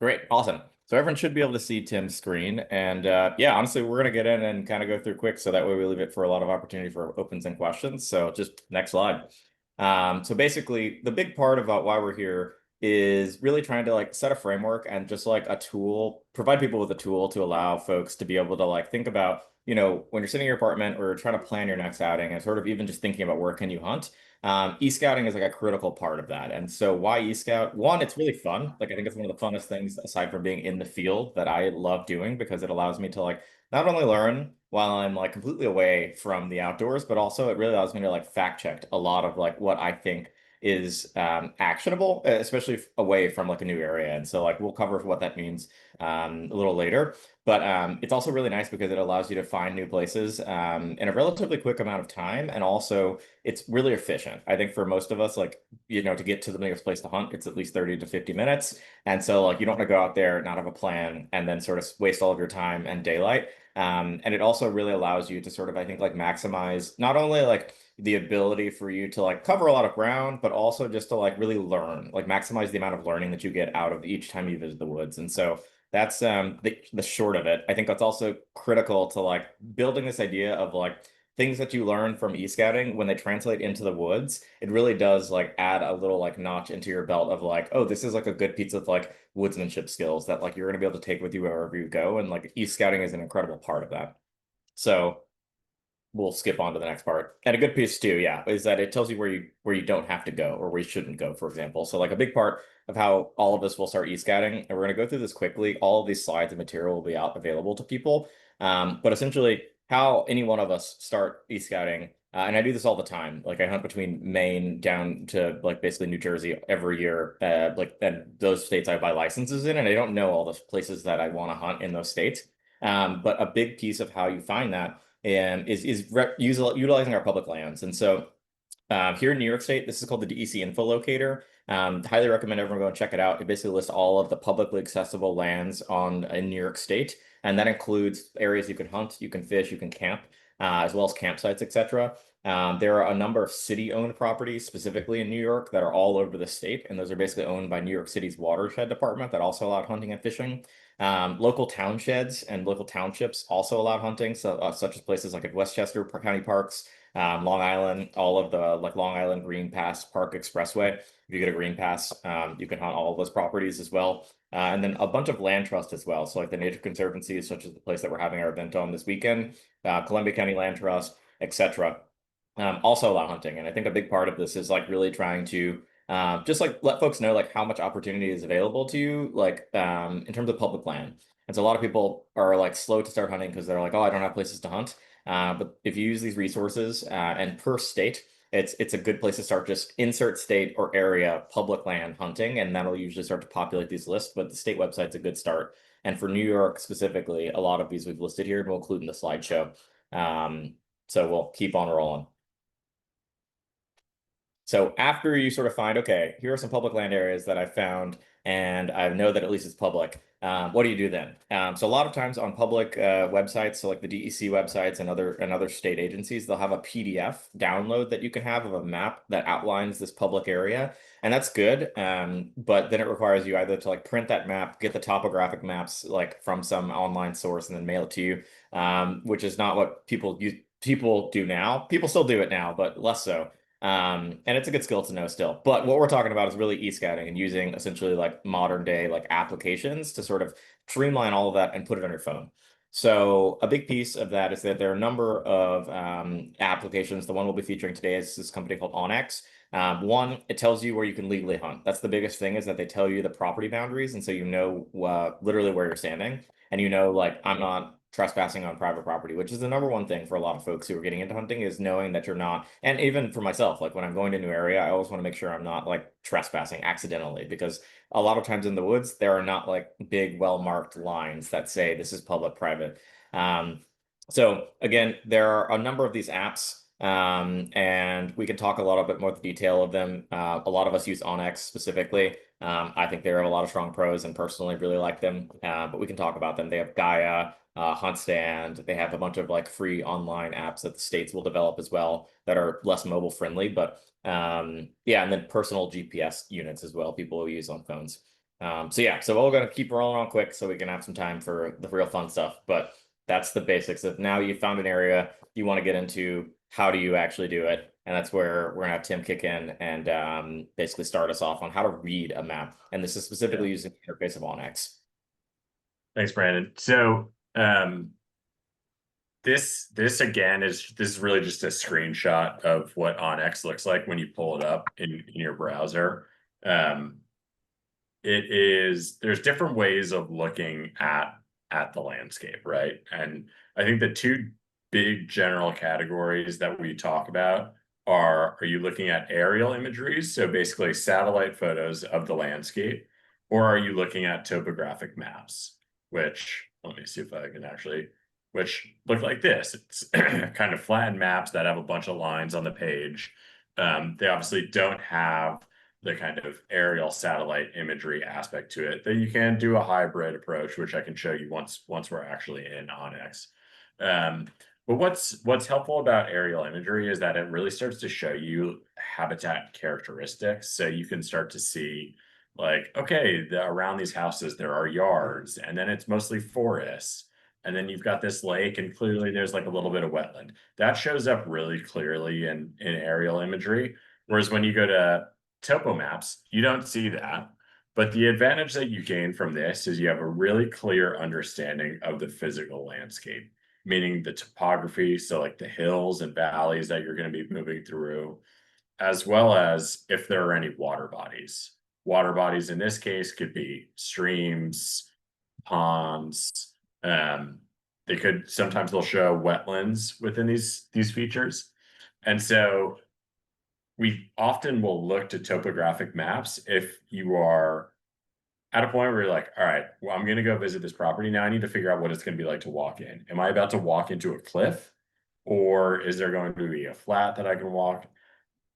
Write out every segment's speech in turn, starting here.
Great, awesome. So everyone should be able to see Tim's screen. And yeah, honestly, we're going to get in and kind of go through quick so that way we leave it for a lot of opportunity for opens and questions. So just next slide. So basically, the big part about why we're here is really trying to like set a framework and just like a tool, provide people with a tool to allow folks to be able to like think about, when you're sitting in your apartment or trying to plan your next outing and sort of even just thinking about where can you hunt. E-scouting is like a critical part of that. And so why e-scout? One, it's really fun. Like I think it's one of the funnest things aside from being in the field that I love doing because it allows me to like not only learn while I'm like completely away from the outdoors, but also it really allows me to like fact check a lot of like what I think is actionable, especially away from like a new area. And so like we'll cover what that means a little later. But it's also really nice because it allows you to find new places in a relatively quick amount of time. And also it's really efficient. I think for most of us, like, to get to the nearest place to hunt, it's at least 30 to 50 minutes. And so like you don't want to go out there, not have a plan, and then sort of waste all of your time and daylight. And it also really allows you to sort of, I think, like maximize not only like the ability for you to like cover a lot of ground, but also just to like really learn, like maximize the amount of learning that you get out of each time you visit the woods. And so that's the short of it. I think that's also critical to like building this idea of like things that you learn from e-scouting when they translate into the woods. It really does like add a little like notch into your belt of like, oh, this is like a good piece of like woodsmanship skills that like you're gonna be able to take with you wherever you go. And like e-scouting is an incredible part of that. So we'll skip on to the next part. And a good piece too, yeah, is that it tells you where you don't have to go or where you shouldn't go, for example. So like a big part of how all of us will start e-scouting, and we're gonna go through this quickly. All of these slides and material will be out available to people. But essentially how any one of us start e-scouting, and I do this all the time. Like I hunt between Maine down to like basically New Jersey every year. Like and those states I buy licenses in, and I don't know all the places that I want to hunt in those states. But a big piece of how you find that and utilizing our public lands. And so here in New York State, this is called the DEC Info Locator. Highly recommend everyone go and check it out. It basically lists all of the publicly accessible lands in New York State, and that includes areas you can hunt, you can fish, you can camp, as well as campsites, etc. There are a number of city-owned properties, specifically in New York, that are all over the state, and those are basically owned by New York City's watershed department that also allow hunting and fishing. Local townsheds and local townships also allow hunting, so such as places like at Westchester County parks, Long Island, all of the like Long Island Green Pass Park Expressway. If you get a green pass, you can hunt all of those properties as well. And then a bunch of land trust as well. So like the Nature Conservancy, such as the place that we're having our event on this weekend, Columbia County Land Trust, etc. Also allow hunting. And I think a big part of this is like really trying to just like let folks know like how much opportunity is available to you, like in terms of public land. And so a lot of people are like slow to start hunting because they're like, oh, I don't have places to hunt. But if you use these resources and per state, it's a good place to start. Just insert state or area public land hunting, and that'll usually start to populate these lists. But the state website's a good start. And for New York specifically, a lot of these we've listed here, and we'll include in the slideshow. So we'll keep on rolling. So after you sort of find, okay, here are some public land areas that I found, and I know that at least it's public. What do you do then? So a lot of times on public websites, so like the DEC websites and other state agencies, they'll have a PDF download that you can have of a map that outlines this public area, and that's good. But then it requires you either to like print that map, get the topographic maps like from some online source, and then mail it to you, which is not what people do now. People still do it now, but less so. And it's a good skill to know still. But what we're talking about is really e-scouting and using essentially like modern day like applications to sort of streamline all of that and put it on your phone. So a big piece of that is that there are a number of applications. The one we'll be featuring today is this company called onX. One, it tells you where you can legally hunt. That's the biggest thing is that they tell you the property boundaries. And so you know literally where you're standing. And you know, like, I'm not trespassing on private property, which is the number one thing for a lot of folks who are getting into hunting is knowing that you're not, and even for myself, like when I'm going to a new area, I always want to make sure I'm not like trespassing accidentally because a lot of times in the woods, there are not like big, well-marked lines that say this is public, private. Um, so again, there are a number of these apps, and we can talk a little bit more the detail of them. A lot of us use onX specifically. I think they have a lot of strong pros and personally really like them, but we can talk about them. They have Gaia, Hunt Stand. They have a bunch of like free online apps that the states will develop as well that are less mobile friendly, but yeah, and then personal GPS units as well, people will use on phones. So yeah, so we're going to keep rolling on quick so we can have some time for the real fun stuff. But that's the basics of now you found an area you want to get into. How do you actually do it? And that's where we're gonna have Tim kick in and basically start us off on how to read a map. And this is specifically using the interface of onX. Thanks, Brandon. So this again is really just a screenshot of what onX looks like when you pull it up in your browser. Um, there's different ways of looking at the landscape, right? And I think the two big general categories that we talk about are you looking at aerial imageries, so basically satellite photos of the landscape, or are you looking at topographic maps, which let me see if I can actually, which look like this. It's kind of flattened maps that have a bunch of lines on the page. They obviously don't have the kind of aerial satellite imagery aspect to it. That you can do a hybrid approach, which I can show you once we're actually in onX. But what's helpful about aerial imagery is that it really starts to show you habitat characteristics. So you can start to see like, okay, around these houses there are yards, and then it's mostly forests. And then you've got this lake, and clearly there's like a little bit of wetland. That shows up really clearly in aerial imagery. Whereas when you go to topo maps, you don't see that. But the advantage that you gain from this is you have a really clear understanding of the physical landscape, meaning the topography, so like the hills and valleys that you're going to be moving through, as well as if there are any water bodies. Water bodies in this case could be streams, ponds. They could sometimes they'll show wetlands within these features. And so we often will look to topographic maps if you are at a point where you're like, all right, well, I'm going to go visit this property. Now I need to figure out what it's going to be like to walk in. Am I about to walk into a cliff, or is there going to be a flat that I can walk?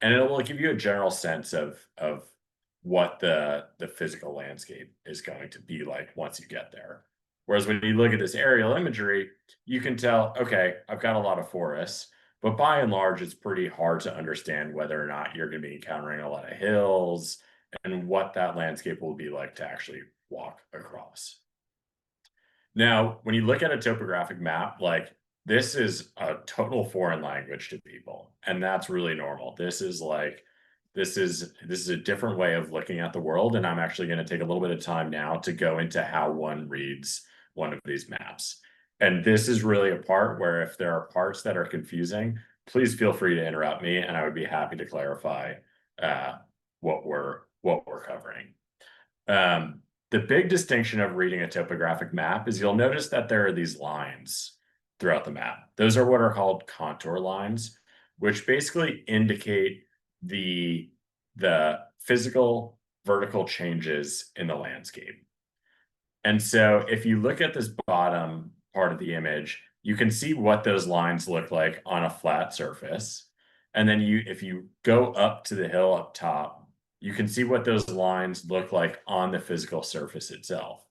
And it will give you a general sense of what the physical landscape is going to be like once you get there. Whereas when you look at this aerial imagery, you can tell, okay, I've got a lot of forests, but by and large, it's pretty hard to understand whether or not you're going to be encountering a lot of hills and what that landscape will be like to actually walk across. Now, when you look at a topographic map, like this is a total foreign language to people, and that's really normal. This is a different way of looking at the world, and I'm actually going to take a little bit of time now to go into how one reads one of these maps. And this is really a part where if there are parts that are confusing, please feel free to interrupt me, and I would be happy to clarify uh, what we're covering. The big distinction of reading a topographic map is you'll notice that there are these lines throughout the map. Those are what are called contour lines, which basically indicate the physical vertical changes in the landscape. And so if you look at this bottom part of the image, you can see what those lines look like on a flat surface. And then if you go up to the hill up top, you can see what those lines look like on the physical surface itself.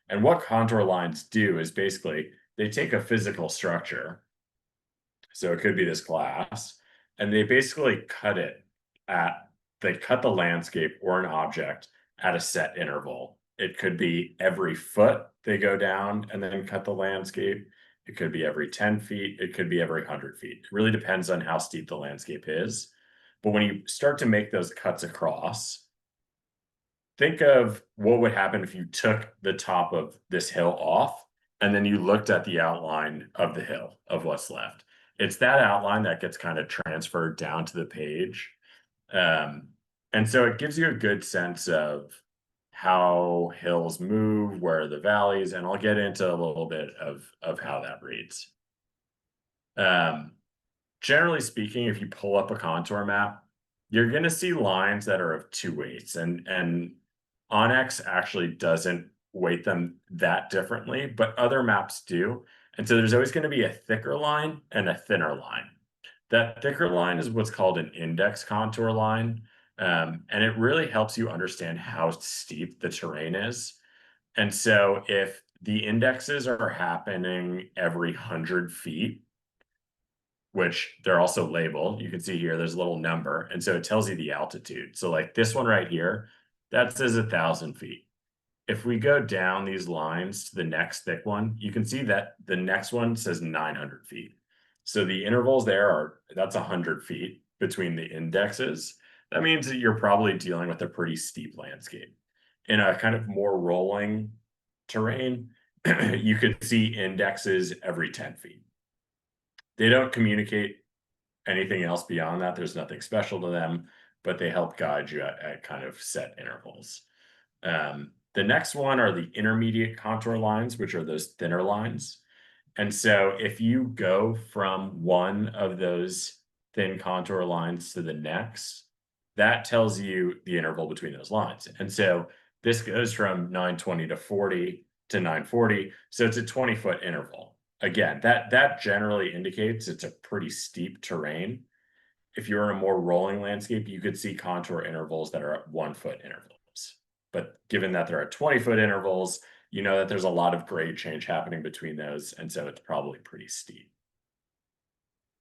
And what contour lines do is basically they take a physical structure, so it could be this glass, and they basically they cut the landscape or an object at a set interval. It could be every foot they go down and then cut the landscape. It could be every 10 feet. It could be every 100 feet. It really depends on how steep the landscape is. But when you start to make those cuts across, think of what would happen if you took the top of this hill off and then you looked at the outline of the hill of what's left. It's that outline that gets kind of transferred down to the page. And so it gives you a good sense of how hills move, where are the valleys, and I'll get into a little bit of how that reads. Um, Generally speaking, if you pull up a contour map, you're going to see lines that are of two weights, and onX actually doesn't weight them that differently, but other maps do. And so there's always going to be a thicker line and a thinner line. That thicker line is what's called an index contour line, and it really helps you understand how steep the terrain is. And so if the indexes are happening every 100 feet, which they're also labeled. You can see here, there's a little number. And so it tells you the altitude. So like this one right here, that says 1,000 feet. if we go down these lines to the next thick one, you can see that the next one says 900 feet. So the intervals there that's 100 feet between the indexes. That means that you're probably dealing with a pretty steep landscape. In a kind of more rolling terrain, you could see indexes every 10 feet. They don't communicate anything else beyond that. There's nothing special to them, but they help guide you at kind of set intervals. The next one are the intermediate contour lines, which are those thinner lines. And so if you go from one of those thin contour lines to the next, that tells you the interval between those lines. And so this goes from 920 to 40 to 940. So it's a 20-foot interval. Again, that generally indicates it's a pretty steep terrain. If you're in a more rolling landscape, you could see contour intervals that are at 1-foot intervals. But given that there are 20-foot intervals, you know that there's a lot of grade change happening between those, and so it's probably pretty steep.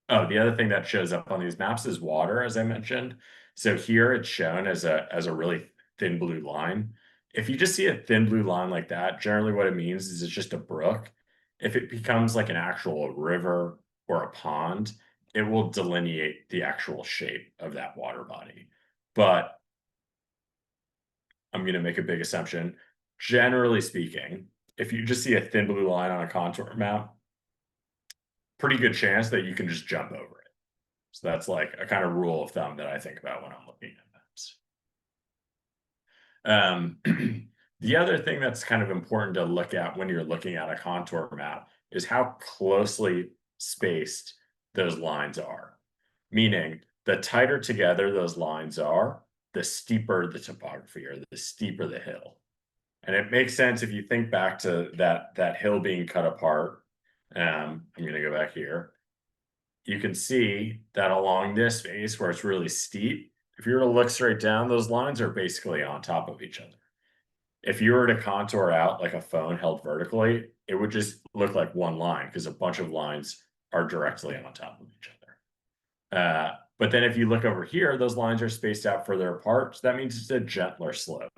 Oh, the other thing that shows up on these maps is water, as I mentioned. So here it's shown as a really thin blue line. If you just see a thin blue line like that, generally what it means is it's just a brook. If it becomes like an actual river or a pond, it will delineate the actual shape of that water body. But I'm going to make a big assumption. Generally speaking, if you just see a thin blue line on a contour map, pretty good chance that you can just jump over it. So that's like a kind of rule of thumb that I think about when I'm looking at maps. The other thing that's kind of important to look at when you're looking at a contour map is how closely spaced those lines are. Meaning, the tighter together those lines are, the steeper the topography or the steeper the hill. And it makes sense if you think back to that hill being cut apart. I'm going to go back here. You can see that along this face where it's really steep, if you were to look straight down, those lines are basically on top of each other. If you were to contour out like a phone held vertically, it would just look like one line because a bunch of lines are directly on top of each other. But then if you look over here, those lines are spaced out further apart. So that means it's a gentler slope.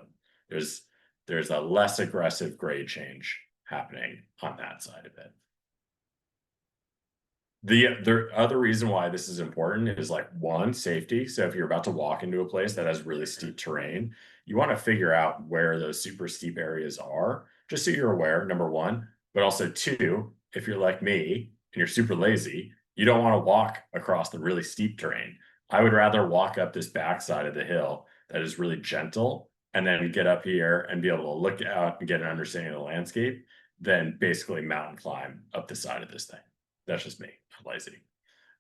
There's a less aggressive grade change happening on that side of it. The other reason why this is important is like one, safety. So if you're about to walk into a place that has really steep terrain, you want to figure out where those super steep areas are, just so you're aware, number one. But also two, if you're like me and you're super lazy, you don't want to walk across the really steep terrain. I would rather walk up this backside of the hill that is really gentle and then get up here and be able to look out and get an understanding of the landscape than basically mountain climb up the side of this thing. That's just me. I'm lazy.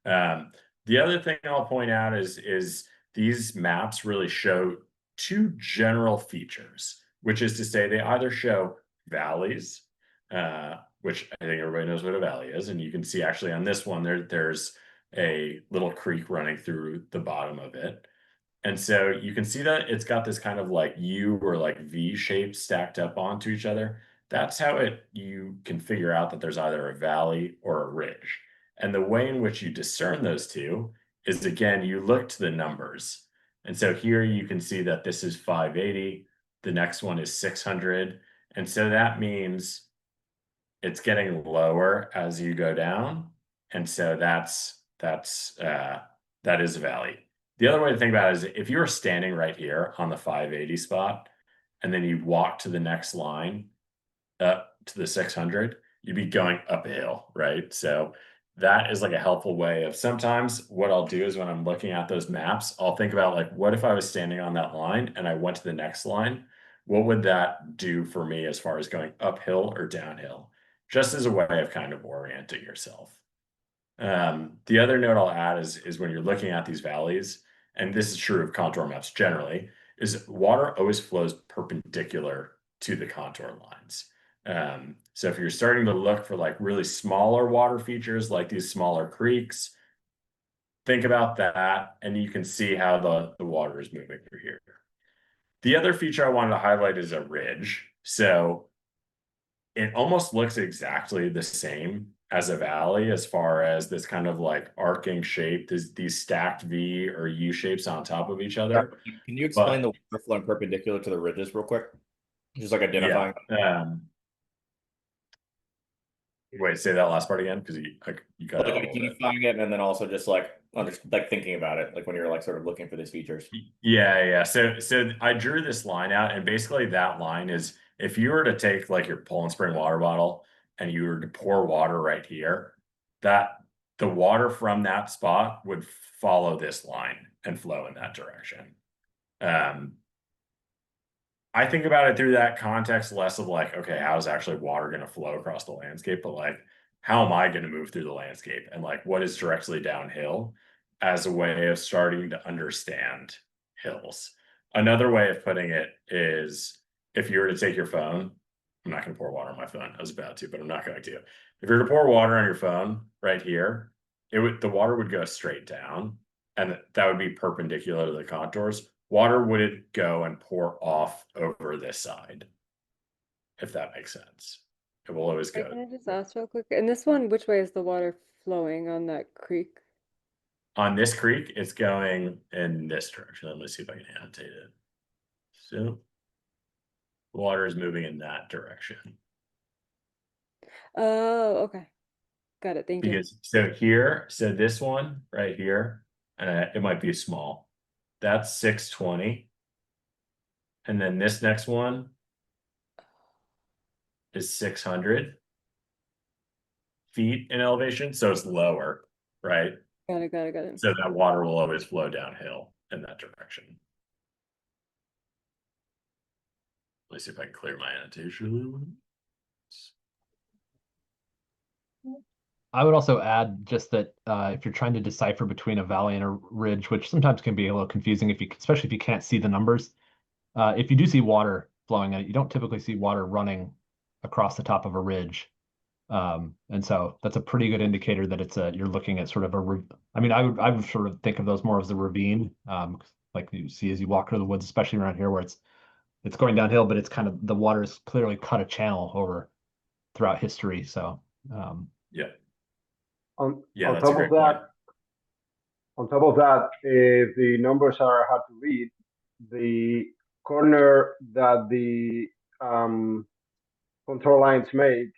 The other thing I'll point out is these maps really show two general features, which is to say they either show valleys, which I think everybody knows what a valley is, and you can see actually on this one there's a little creek running through the bottom of it. And so you can see that it's got this kind of like U or like V shape stacked up onto each other. That's how you can figure out that there's either a valley or a ridge. And the way in which you discern those two is, again, you look to the numbers. And so here you can see that this is 580, the next one is 600. And so that means it's getting lower as you go down. And so that is a valley. The other way to think about it is if you were standing right here on the 580 spot, and then you walk to the next line, up to the 600, you'd be going up a hill, right? So that is like a helpful way of sometimes what I'll do is when I'm looking at those maps, I'll think about like, what if I was standing on that line and I went to the next line? What would that do for me as far as going uphill or downhill? Just as a way of kind of orienting yourself. The other note I'll add is when you're looking at these valleys, and this is true of contour maps generally, is water always flows perpendicular to the contour lines. So if you're starting to look for like really smaller water features, like these smaller creeks, think about that, and you can see how the water is moving through here. The other feature I wanted to highlight is a ridge. So it almost looks exactly the same as a valley as far as this kind of like arcing shape, these stacked V or U shapes on top of each other. Can you explain the water flowing perpendicular to the ridges real quick? Just like Yeah. identifying, Wait, say that last part again, because you cut like out a little bit. identifying it, and then also just like like thinking about it, like when you're like sort of looking for these features. Yeah. So I drew this line out, and basically that line is if you were to take like your Poland Spring water bottle and you were to pour water right here, that the water from that spot would follow this line and flow in that direction. Um, I think about it through that context, less of like, okay, how is actually water going to flow across the landscape, but like, how am I going to move through the landscape? And like, what is directly downhill as a way of starting to understand hills. Another way of putting it is if you were to take your phone, I'm not going to pour water on my phone. I was about to, but I'm not going to. If you were to pour water on your phone right here, the water would go straight down and that would be perpendicular to the contours. Water wouldn't go and pour off over this side, if that makes sense. It will always Hey, go. can I just ask real quick? And this one, which way is the water flowing on that creek? On this creek, it's going in this direction. Let me see if I can annotate it. So water is moving in that direction. Oh, okay. Got it. Thank you. Because so this one right here, and it might be small. That's 620. And then this next one is 600 feet in elevation. So it's lower, right? Got it, got it, got it. So that water will always flow downhill in that direction. Let me see if I can clear my annotation. I would also add just that if you're trying to decipher between a valley and a ridge, which sometimes can be a little confusing if you, especially if you can't see the numbers, if you do see water flowing in it, you don't typically see water running across the top of a ridge. And so that's a pretty good indicator that it's a, you're looking at sort of I mean, I would sort of think of those more as the ravine, like you see as you walk through the woods, especially around here where it's going downhill, but it's kind of, the water has clearly cut a channel over throughout history. So, Yeah. On That's a top of great point. that, if the numbers are hard to read, the corner that the control lines make,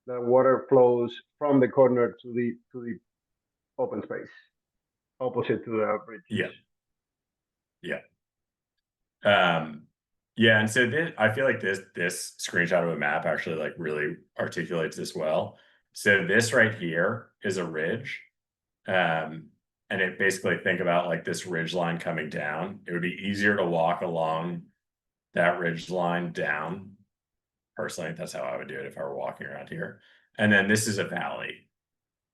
the water flows from the corner to the open space, opposite to the bridge. Yeah. Yeah, and so I feel like this screenshot of a map actually like really articulates this well. So this right here is a ridge. And it basically think about like this ridge line coming down. It would be easier to walk along that ridge line down. Personally, that's how I would do it if I were walking around here. And then this is a valley.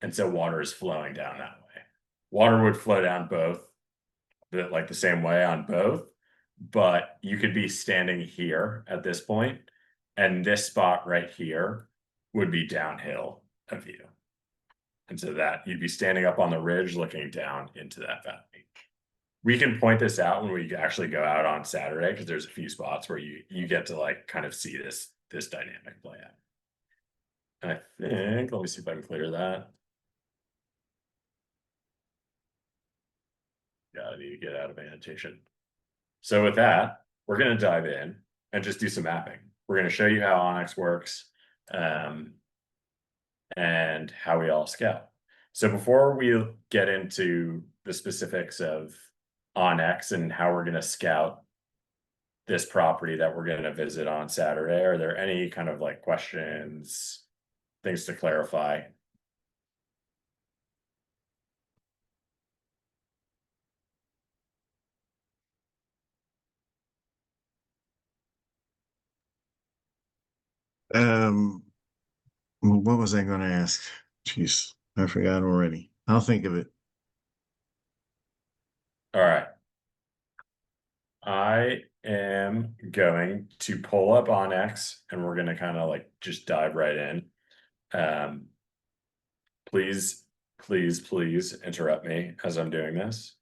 And so water is flowing down that way. Water would flow down both, like the same way on both, but you could be standing here at this point, and this spot right here would be downhill of you. And so that you'd be standing up on the ridge looking down into that valley. We can point this out when we actually go out on Saturday, because there's a few spots where you get to like kind of see this dynamic play out. And I think, let me see if I can clear that. Yeah, I need to get out of annotation. So with that, we're going to dive in and just do some mapping. We're going to show you how onX works and how we all scout. So before we get into the specifics of onX and how we're going to scout this property that we're going to visit on Saturday, are there any kind of like questions, things to clarify? What was I going to ask? Jeez, I forgot already. I'll think of it. All right. I am going to pull up onX and we're going to kind of like just dive right in. Please interrupt me as I'm doing this.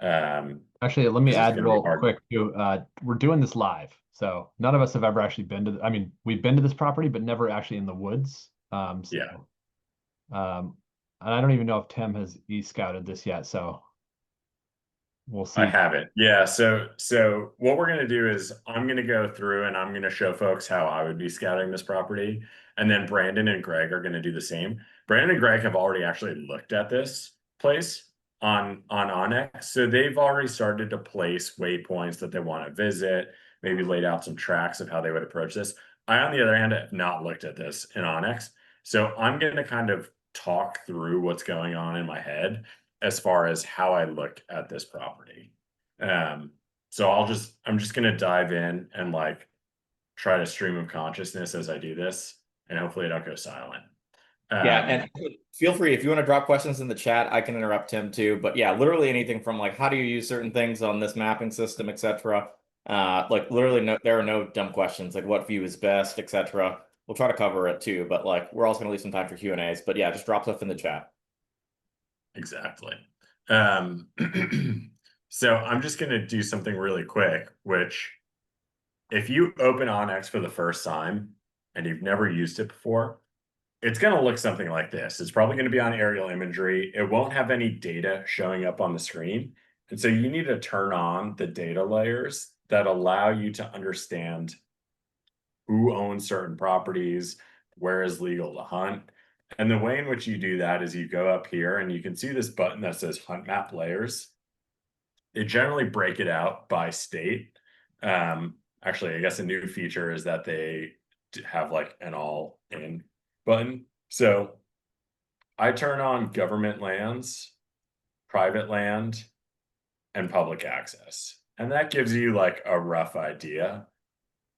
actually, let me This is add gonna be real hard. quick too. We're doing this live, so none of us have ever actually been to. I mean, we've been to this property, but never actually in the woods. Yeah. And I don't even know if Tim has e-scouted this yet. So We'll see. I have it. Yeah. So what we're gonna do is I'm gonna go through and I'm gonna show folks how I would be scouting this property, and then Brandon and Greg are gonna do the same. Brandon and Greg have already actually looked at this place on onX, so they've already started to place waypoints that they want to visit, maybe laid out some tracks of how they would approach this. I, on the other hand, have not looked at this in onX, so I'm gonna kind of talk through what's going on in my head as far as how I look at this property. So I'm just gonna dive in and like try to stream of consciousness as I do this, and hopefully I don't go silent. Yeah, and feel free if you want to drop questions in the chat, I can interrupt him too. But yeah, literally anything from like how do you use certain things on this mapping system, etc. Like literally there are no dumb questions, like what view is best, etc. We'll try to cover it too, but like we're also gonna leave some time for Q&As. But yeah, just drop stuff in the chat. Exactly. So I'm just gonna do something really quick, which if you open onX for the first time and you've never used it before, it's going to look something like this. It's probably going to be on aerial imagery. It won't have any data showing up on the screen. And so you need to turn on the data layers that allow you to understand who owns certain properties, where is legal to hunt. And the way in which you do that is you go up here and you can see this button that says Hunt Map Layers. They generally break it out by state. Actually, I guess a new feature is that they have like an all in button. So I turn on government lands, private land, and public access. And that gives you like a rough idea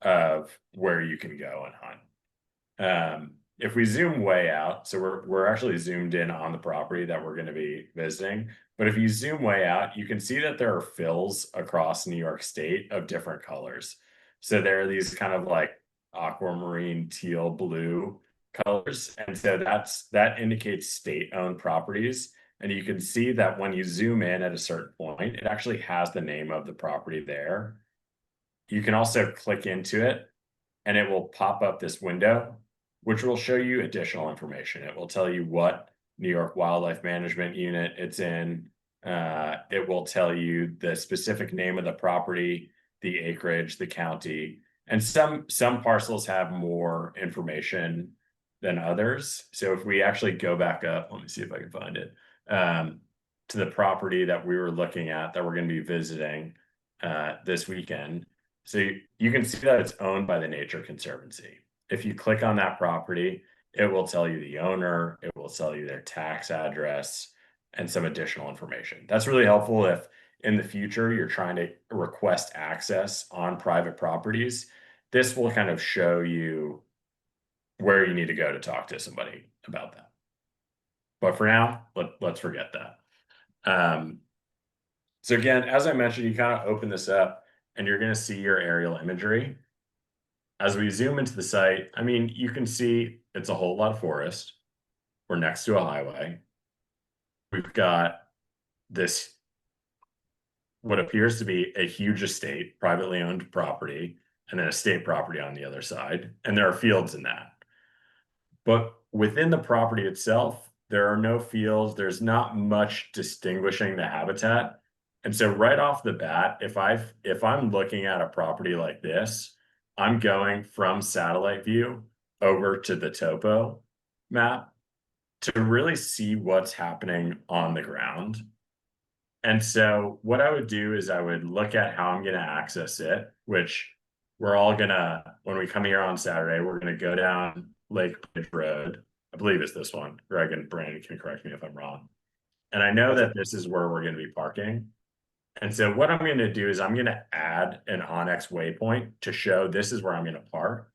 of where you can go and hunt. If we zoom way out, so we're actually zoomed in on the property that we're going to be visiting. But if you zoom way out, you can see that there are fills across New York State of different colors. So there are these kind of like aquamarine, teal, blue colors. And so that indicates state-owned properties. And you can see that when you zoom in at a certain point, it actually has the name of the property there. You can also click into it and it will pop up this window, which will show you additional information. It will tell you what New York Wildlife Management Unit it's in. It will tell you the specific name of the property, the acreage, the county, and some parcels have more information than others. So if we actually go back up, let me see if I can find it, to the property that we were looking at that we're going to be visiting this weekend. So you can see that it's owned by the Nature Conservancy. If you click on that property, it will tell you the owner, it will tell you their tax address, and some additional information. That's really helpful if in the future you're trying to request access on private properties. This will kind of show you where you need to go to talk to somebody about that. But for now, let's forget that. So again, as I mentioned, you kind of open this up and you're going to see your aerial imagery. As we zoom into the site, I mean, you can see it's a whole lot of forest. We're next to a highway. We've got this, what appears to be a huge estate, privately owned property, and then a state property on the other side. And there are fields in that. But within the property itself, there are no fields. There's not much distinguishing the habitat. And so right off the bat, if I'm looking at a property like this, I'm going from satellite view over to the topo map to really see what's happening on the ground. And so what I would do is I would look at how I'm going to access it, which we're all going to, when we come here on Saturday, we're going to go down Lake Bridge Road. I believe it's this one. Greg and Brandon can correct me if I'm wrong. And I know that this is where we're going to be parking. And so what I'm going to do is I'm going to add an onX waypoint to show this is where I'm going to park.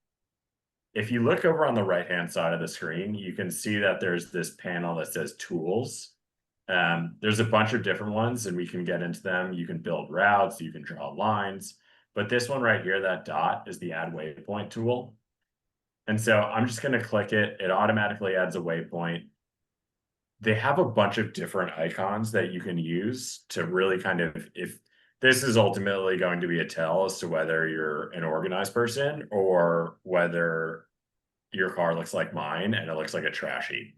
If you look over on the right-hand side of the screen, you can see that there's this panel that says tools. There's a bunch of different ones and we can get into them. You can build routes, you can draw lines, but this one right here, that dot, is the add waypoint tool. And so I'm just going to click it. It automatically adds a waypoint. They have a bunch of different icons that you can use to really kind of, if this is ultimately going to be a tell as to whether you're an organized person or whether your car looks like mine and it looks like a trash heap.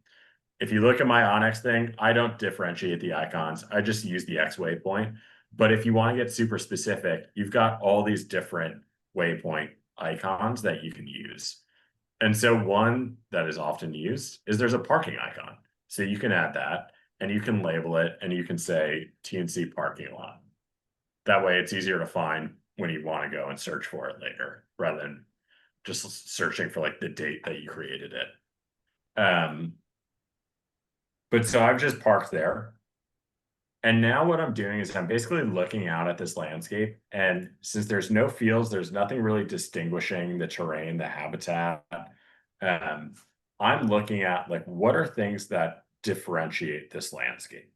If you look at my onX thing, I don't differentiate the icons. I just use the X waypoint. But if you want to get super specific, you've got all these different waypoint icons that you can use. And so one that is often used is there's a parking icon. So you can add that and you can label it and you can say TNC parking lot. That way it's easier to find when you want to go and search for it later, rather than just searching for like the date that you created it. But so I've just parked there. And now what I'm doing is I'm basically looking out at this landscape. And since there's no fields, there's nothing really distinguishing the terrain, the habitat. I'm looking at like, what are things that differentiate this landscape?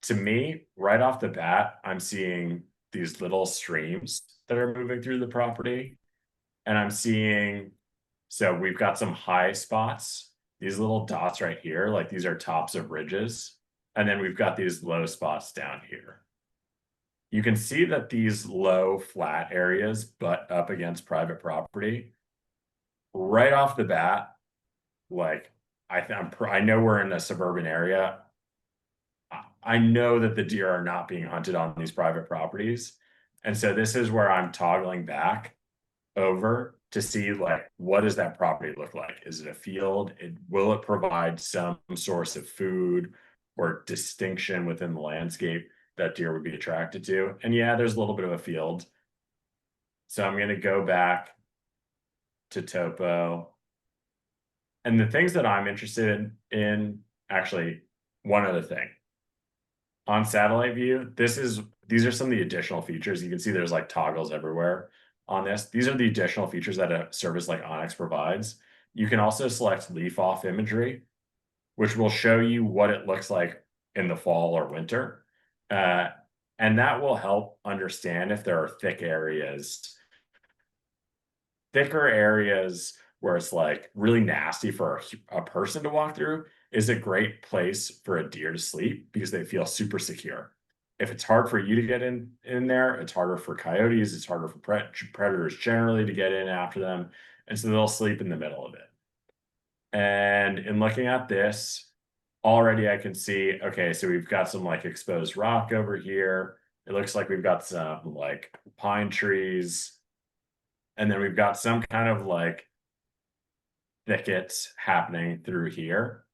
To me, right off the bat, I'm seeing these little streams that are moving through the property. And I'm seeing, so we've got some high spots, these little dots right here, like these are tops of ridges. And then we've got these low spots down here. You can see that these low flat areas butt up against private property. Right off the bat, like I know we're in a suburban area. I know that the deer are not being hunted on these private properties. And so this is where I'm toggling back over to see like, what does that property look like? Is it a field? Will it provide some source of food or distinction within the landscape that deer would be attracted to? And yeah, there's a little bit of a field. So I'm going to go back to topo. And the things that I'm interested in actually, one other thing. On satellite view, these are some of the additional features. You can see there's like toggles everywhere on this. These are the additional features that a service like onX provides. You can also select leaf off imagery, which will show you what it looks like in the fall or winter. And that will help understand if there are thicker areas where it's like really nasty for a person to walk through is a great place for a deer to sleep because they feel super secure. If it's hard for you to get in there, it's harder for coyotes, it's harder for predators generally to get in after them. And so they'll sleep in the middle of it. And in looking at this, already I can see, okay, so we've got some like exposed rock over here. It looks like we've got some like pine trees. And then we've got some kind of like thickets happening through here.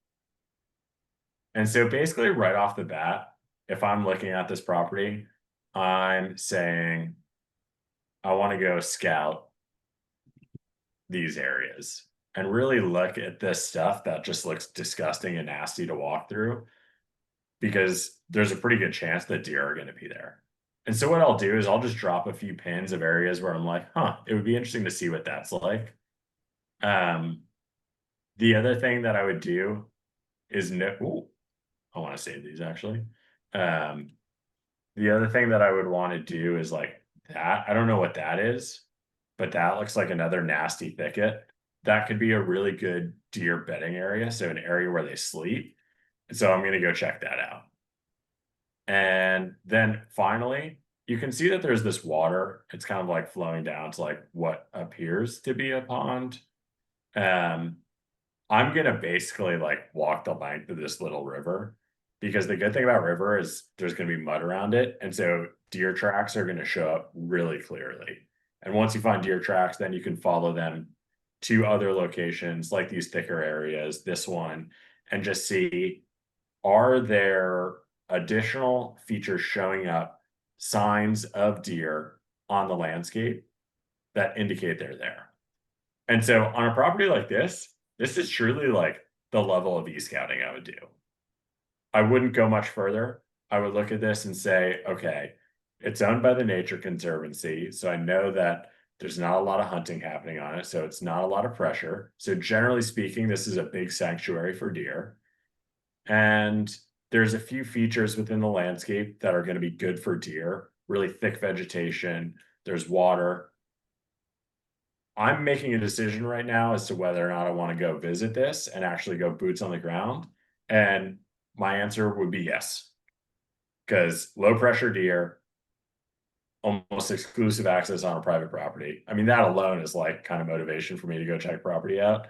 And so basically right off the bat, if I'm looking at this property, I'm saying, I want to go scout these areas and really look at this stuff that just looks disgusting and nasty to walk through, because there's a pretty good chance that deer are going to be there. And so what I'll do is I'll just drop a few pins of areas where I'm like, it would be interesting to see what that's like. The other thing that I would do is I want to save these actually. The other thing that I would want to do is like that. I don't know what that is, but that looks like another nasty thicket. That could be a really good deer bedding area. So an area where they sleep. And so I'm going to go check that out. And then finally, you can see that there's this water. It's kind of like flowing down to like what appears to be a pond. I'm going to basically like walk the length of this little river, because the good thing about river is there's going to be mud around it. And so deer tracks are going to show up really clearly. And once you find deer tracks, then you can follow them to other locations like these thicker areas, this one, and just see, are there additional features showing up, signs of deer on the landscape that indicate they're there. And so on a property like this is truly like the level of e-scouting I would do. I wouldn't go much further. I would look at this and say, okay, it's owned by the Nature Conservancy, so I know that there's not a lot of hunting happening on it, so it's not a lot of pressure. So generally speaking, this is a big sanctuary for deer. And there's a few features within the landscape that are going to be good for deer, really thick vegetation, there's water. I'm making a decision right now as to whether or not I want to go visit this and actually go boots on the ground. And my answer would be yes, because low pressure deer, almost exclusive access on a private property. I mean, that alone is like kind of motivation for me to go check property out.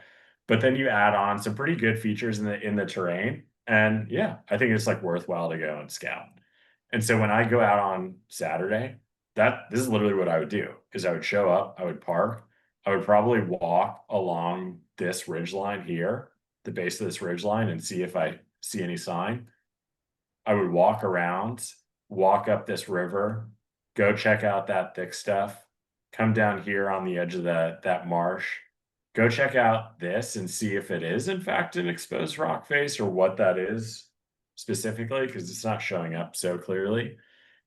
But then you add on some pretty good features in the terrain. And yeah, I think it's like worthwhile to go and scout. And so when I go out on Saturday, this is literally what I would do, is I would show up, I would park, I would probably walk along this ridge line here, the base of this ridge line, and see if I see any sign. I would walk around, walk up this river, go check out that thick stuff, come down here on the edge of that marsh, go check out this and see if it is in fact an exposed rock face or what that is specifically, because it's not showing up so clearly.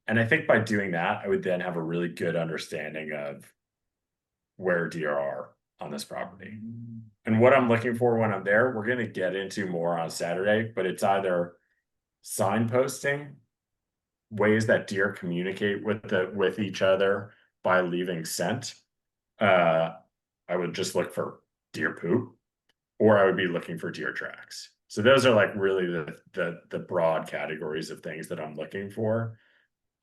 And I think by doing that, I would then have a really good understanding of where deer are on this property. And what I'm looking for when I'm there, we're going to get into more on Saturday, but it's either signposting, ways that deer communicate with each other by leaving scent. I would just look for deer poop, or I would be looking for deer tracks. So those are like really the broad categories of things that I'm looking for.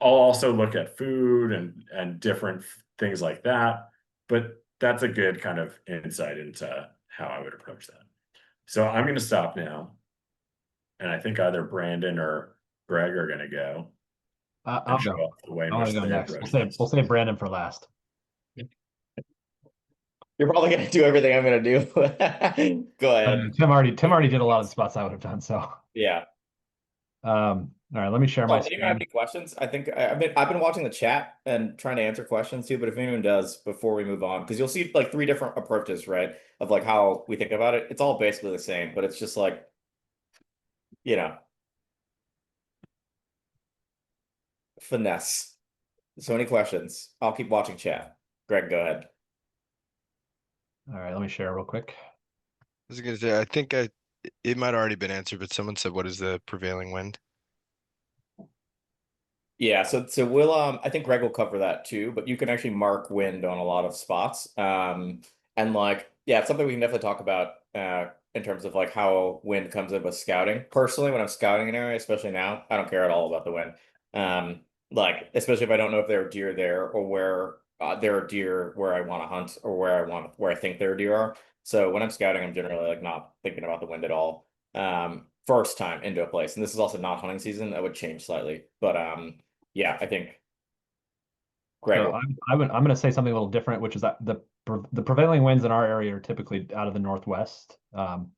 I'll also look at food and different things like that, but that's a good kind of insight into how I would approach that. So I'm going to stop now, and I think either Brandon or Greg are going to go. I'll show go. off the way in I want which to go they next. approach this. We'll save Brandon for last. You're probably gonna do everything I'm gonna do. Go ahead. Tim already did a lot of the spots I would have done. So Yeah. all right, let me share my Oh, anyone have screen. any questions? I think I've been watching the chat and trying to answer questions too, but if anyone does before we move on, because you'll see like 3 different approaches, right? Of like how we think about it. It's all basically the same, but it's just like, you know, finesse. So any questions? I'll keep watching chat. Greg, go ahead. All right, let me share real quick. I was gonna say, I think it might already been answered, but someone said, what is the prevailing wind? Yeah, so we'll I think Greg will cover that too, but you can actually mark wind on a lot of spots. And like, yeah, it's something we can definitely talk about in terms of like how wind comes in with scouting. Personally, when I'm scouting an area, especially now, I don't care at all about the wind. Like especially if I don't know if there are deer there or where there are deer where I want to hunt or where I think there are deer are. So when I'm scouting, I'm generally like not thinking about the wind at all. First time into a place, and this is also not hunting season, that would change slightly. But yeah, I think Greg. So I'm going to say something a little different, which is that the prevailing winds in our area are typically out of the northwest. And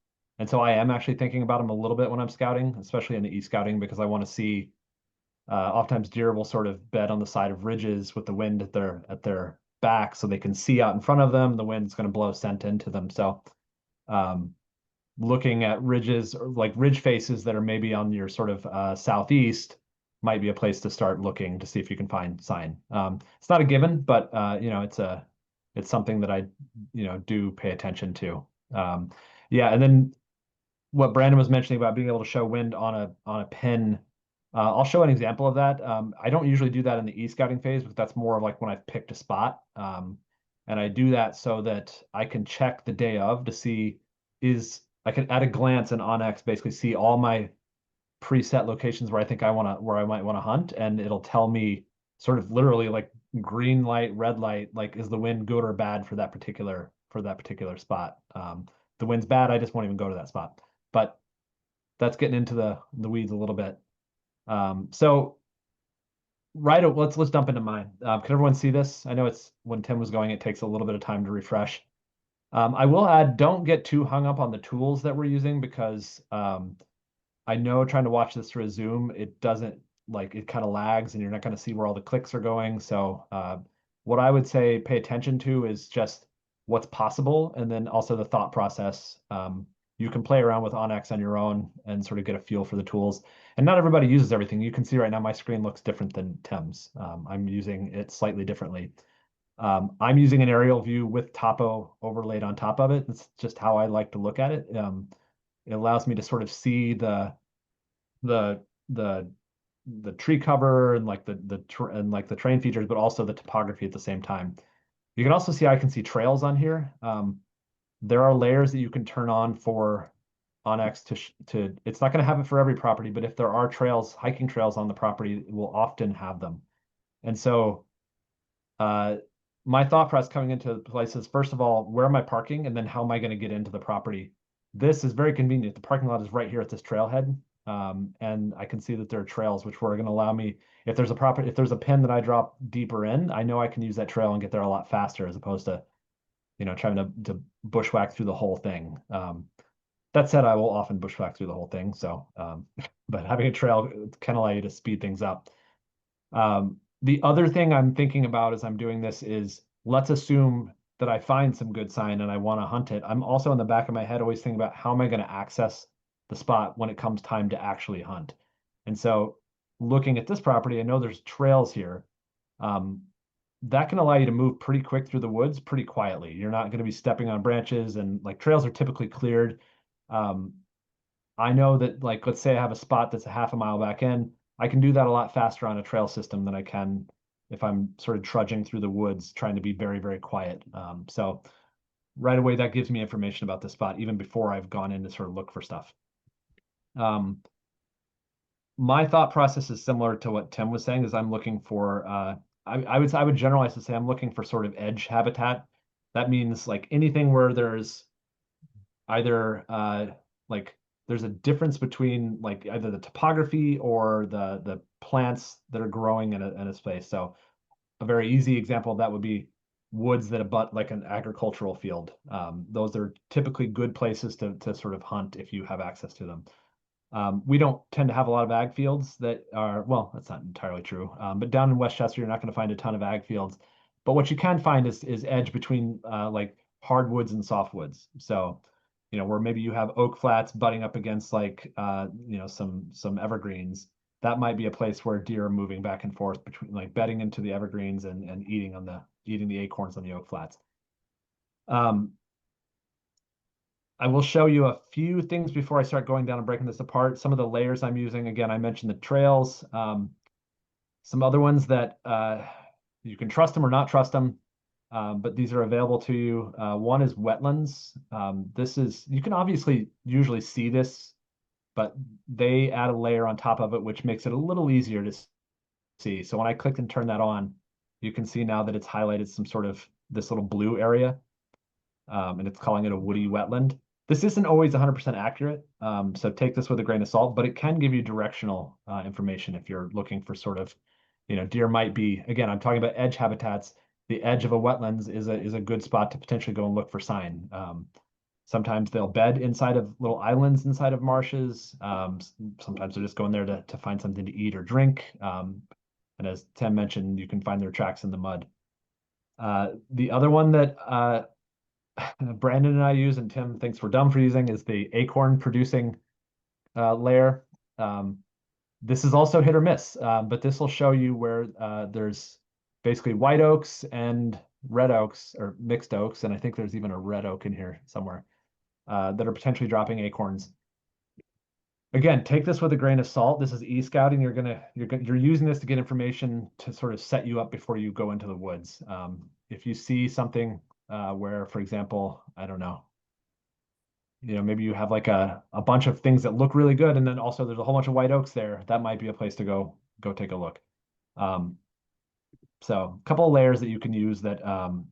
so I am actually thinking about them a little bit when I'm scouting, especially in the e-scouting, because I want to see. Oftentimes deer will sort of bed on the side of ridges with the wind at their back, so they can see out in front of them. The wind's going to blow scent into them. So, looking at ridges or like ridge faces that are maybe on your sort of southeast might be a place to start looking to see if you can find sign. It's not a given, but you know, it's something that I do pay attention to. Yeah, and then what Brandon was mentioning about being able to show wind on a pin. I'll show an example of that. I don't usually do that in the e-scouting phase, but that's more of like when I've picked a spot. And I do that so that I can check the day of to see I can at a glance in onX basically see all my preset locations where I think where I might want to hunt, and it'll tell me sort of literally like green light, red light, like is the wind good or bad for that particular spot. The wind's bad, I just won't even go to that spot. But that's getting into the weeds a little bit. So right, let's dump into mine. Can everyone see this? I know it's when Tim was going, it takes a little bit of time to refresh. I will add, don't get too hung up on the tools that we're using, because I know trying to watch this through a Zoom, it doesn't it kind of lags and you're not going to see where all the clicks are going. So what I would say pay attention to is just what's possible, and then also the thought process. You can play around with onX on your own and sort of get a feel for the tools. And not everybody uses everything. You can see right now my screen looks different than Tim's. I'm using it slightly differently. I'm using an aerial view with topo overlaid on top of it. It's just how I like to look at it. It allows me to sort of see the tree cover and like the terrain features, but also the topography at the same time. You can also see I can see trails on here. There are layers that you can turn on for onX to it's not going to have it for every property, but if there are trails, hiking trails on the property, it will often have them. And so my thought process coming into places, first of all, where am I parking? And then how am I going to get into the property? This is very convenient. The parking lot is right here at this trailhead. And I can see that there are trails which were going to allow me, if there's a pin that I drop deeper in, I know I can use that trail and get there a lot faster as opposed to, trying to bushwhack through the whole thing. That said, I will often bushwhack through the whole thing. So, but having a trail can allow you to speed things up. The other thing I'm thinking about as I'm doing this is, let's assume that I find some good sign and I want to hunt it. I'm also in the back of my head always thinking about how am I going to access the spot when it comes time to actually hunt. And so looking at this property, I know there's trails here. That can allow you to move pretty quick through the woods pretty quietly. You're not going to be stepping on branches, and like trails are typically cleared. I know that, like, let's say I have a spot that's a half a mile back in, I can do that a lot faster on a trail system than I can if I'm sort of trudging through the woods trying to be very, very quiet. So right away, that gives me information about the spot even before I've gone in to sort of look for stuff. My thought process is similar to what Tim was saying, is I'm looking for, I would generalize to say I'm looking for sort of edge habitat. That means like anything where there's either like there's a difference between like either the topography or the plants that are growing in a space. So a very easy example of that would be woods that abut like an agricultural field. Those are typically good places to sort of hunt if you have access to them. We don't tend to have a lot of ag fields that are, well, that's not entirely true. But down in Westchester, you're not going to find a ton of ag fields. But what you can find is edge between like hardwoods and softwoods. So, where maybe you have oak flats butting up against like some evergreens. That might be a place where deer are moving back and forth between, like, bedding into the evergreens and eating the acorns on the oak flats. I will show you a few things before I start going down and breaking this apart. Some of the layers I'm using, again, I mentioned the trails. Some other ones that you can trust them or not trust them, but these are available to you. One is wetlands. You can obviously usually see this, but they add a layer on top of it, which makes it a little easier to see. So when I clicked and turned that on, you can see now that it's highlighted some sort of this little blue area, and it's calling it a woody wetland. This isn't always 100% accurate, so take this with a grain of salt, but it can give you directional information if you're looking for sort of, deer might be, again, I'm talking about edge habitats. The edge of a wetlands is a good spot to potentially go and look for sign. Sometimes they'll bed inside of little islands inside of marshes. Sometimes they're just going there to find something to eat or drink. And as Tim mentioned, you can find their tracks in the mud. The other one that Brandon and I use, and Tim thinks we're dumb for using, is the acorn producing layer. This is also hit or miss, but this will show you where there's basically white oaks and red oaks, or mixed oaks, and I think there's even a red oak in here somewhere, that are potentially dropping acorns. Again, take this with a grain of salt. This is e-scouting. You're using this to get information to sort of set you up before you go into the woods. If you see something where, for example, I don't know, maybe you have like a bunch of things that look really good, and then also there's a whole bunch of white oaks there, that might be a place to go take a look. So a couple of layers that you can use that, and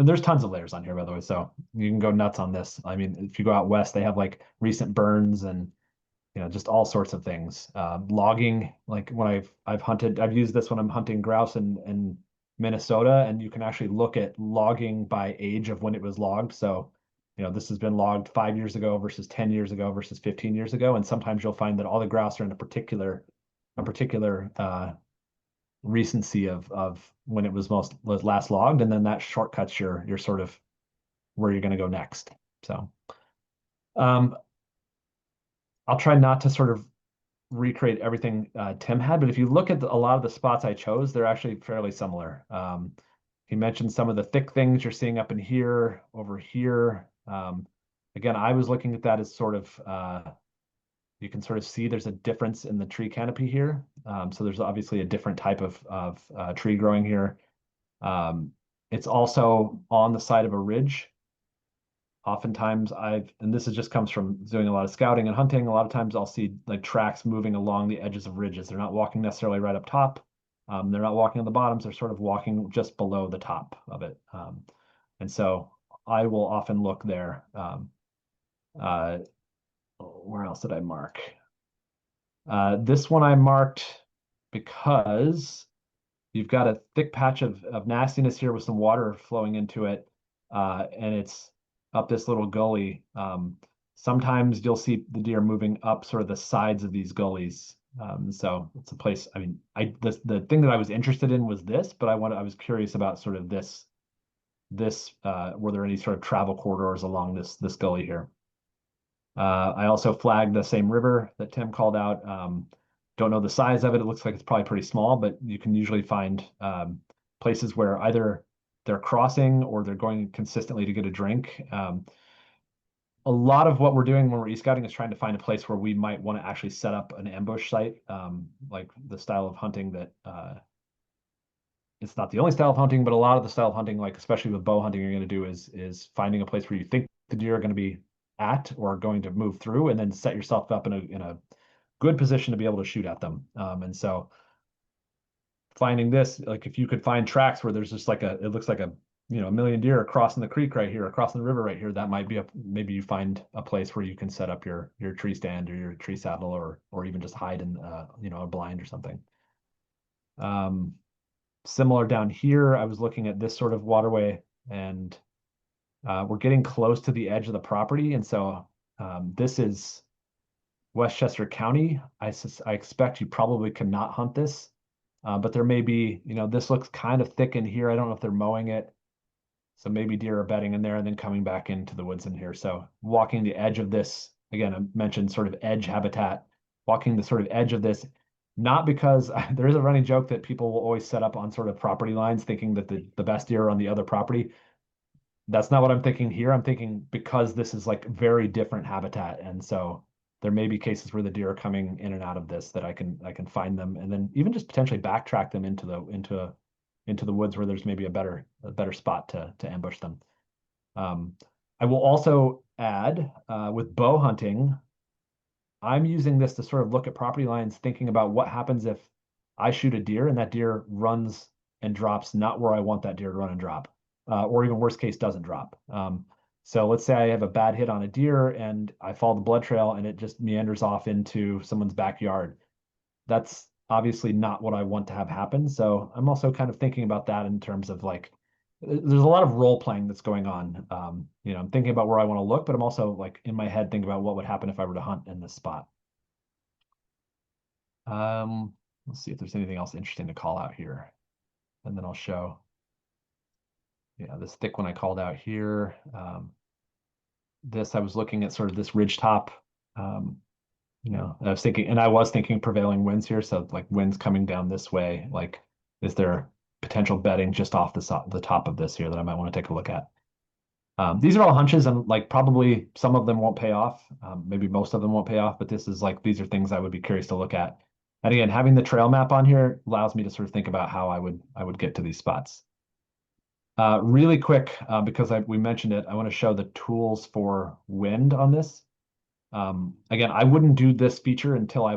there's tons of layers on here, by the way, so you can go nuts on this. I mean, if you go out west, they have like recent burns and, just all sorts of things. Logging, like when I've used this when I'm hunting grouse in Minnesota, and you can actually look at logging by age of when it was logged. So, this has been logged 5 years ago versus 10 years ago versus 15 years ago. And sometimes you'll find that all the grouse are in a particular recency of when it was last logged, and then that shortcuts your sort of where you're going to go next. So I'll try not to sort of recreate everything Tim had, but if you look at a lot of the spots I chose, they're actually fairly similar. He mentioned some of the thick things you're seeing up in here, over here. Again, I was looking at that as sort of, you can sort of see there's a difference in the tree canopy here. So there's obviously a different type of tree growing here. It's also on the side of a ridge. Oftentimes and this just comes from doing a lot of scouting and hunting, a lot of times I'll see like tracks moving along the edges of ridges. They're not walking necessarily right up top. They're not walking on the bottoms. They're sort of walking just below the top of it. And so I will often look there. where else did I mark? This one I marked because you've got a thick patch of nastiness here with some water flowing into it, and it's up this little gully. Sometimes you'll see the deer moving up sort of the sides of these gullies. So it's a place. I mean, the thing that I was interested in was this, but I was curious about sort of this. Were there any sort of travel corridors along this gully here? I also flagged the same river that Tim called out. Don't know the size of it. It looks like it's probably pretty small, but you can usually find places where either they're crossing or they're going consistently to get a drink. A lot of what we're doing when we're e-scouting is trying to find a place where we might want to actually set up an ambush site, like the style of hunting that it's not the only style of hunting, but a lot of the style of hunting, like especially with bow hunting, you're going to do is finding a place where you think the deer are going to be at or going to move through, and then set yourself up in a good position to be able to shoot at them. And so finding this, like if you could find tracks where there's just like it looks like a million deer crossing the creek right here, across the river right here, that might be maybe you find a place where you can set up your tree stand or your tree saddle, or even just hide in a blind or something. Similar down here, I was looking at this sort of waterway, and we're getting close to the edge of the property. And so this is Westchester County. I expect you probably cannot hunt this, but there may be, this looks kind of thick in here. I don't know if they're mowing it. So maybe deer are bedding in there and then coming back into the woods in here. So walking the edge of this, again, I mentioned sort of edge habitat, walking the sort of edge of this, not because there is a running joke that people will always set up on sort of property lines thinking that the best deer are on the other property. That's not what I'm thinking here. I'm thinking because this is like very different habitat. And so there may be cases where the deer are coming in and out of this that I can find them, and then even just potentially backtrack them into the woods where there's maybe a better spot to ambush them. I will also add with bow hunting, I'm using this to sort of look at property lines, thinking about what happens if I shoot a deer and that deer runs and drops not where I want that deer to run and drop, or even worst case doesn't drop. So let's say I have a bad hit on a deer and I follow the blood trail and it just meanders off into someone's backyard. That's obviously not what I want to have happen. So I'm also kind of thinking about that in terms of like, there's a lot of role playing that's going on. I'm thinking about where I want to look, but I'm also like in my head thinking about what would happen if I were to hunt in this spot. Let's see if there's anything else interesting to call out here, and then I'll show. Yeah, this thick one I called out here. This I was looking at sort of this ridge top. I was thinking prevailing winds here. So like winds coming down this way, like is there potential bedding just off the top of this here that I might want to take a look at? These are all hunches, and like probably some of them won't pay off. Maybe most of them won't pay off, but these are things I would be curious to look at. And again, having the trail map on here allows me to sort of think about how I would get to these spots. Really quick, because we mentioned it, I want to show the tools for wind on this. Again, I wouldn't do this feature until I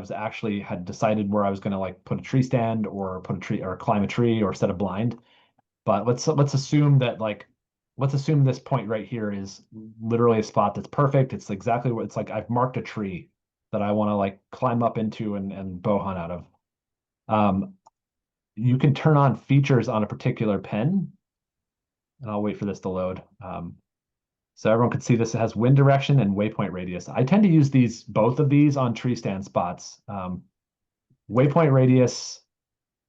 had decided where I was going to like put a tree stand or put a tree or climb a tree or set a blind. But let's assume that let's assume this point right here is literally a spot that's perfect. It's exactly what it's like. I've marked a tree that I want to like climb up into and bow hunt out of. You can turn on features on a particular pen, and I'll wait for this to load. So everyone can see this. It has wind direction and waypoint radius. I tend to use both of these on tree stand spots. Waypoint radius,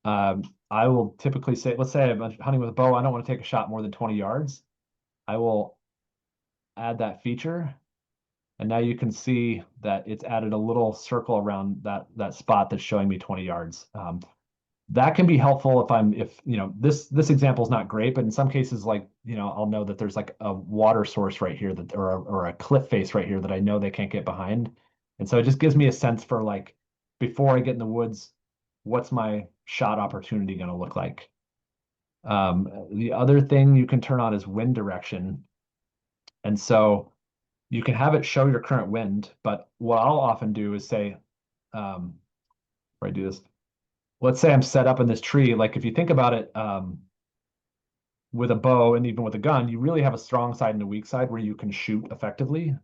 I will typically say, let's say I'm hunting with a bow, I don't want to take a shot more than 20 yards. I will add that feature. And now you can see that it's added a little circle around that spot that's showing me 20 yards. That can be helpful if this example is not great, but in some cases, like, I'll know that there's like a water source right here or a cliff face right here that I know they can't get behind. And so it just gives me a sense for like, before I get in the woods, what's my shot opportunity going to look like? The other thing you can turn on is wind direction. And so you can have it show your current wind, but what I'll often do is say, before I do this, let's say I'm set up in this tree. Like if you think about it, with a bow and even with a gun, you really have a strong side and a weak side where you can shoot effectively.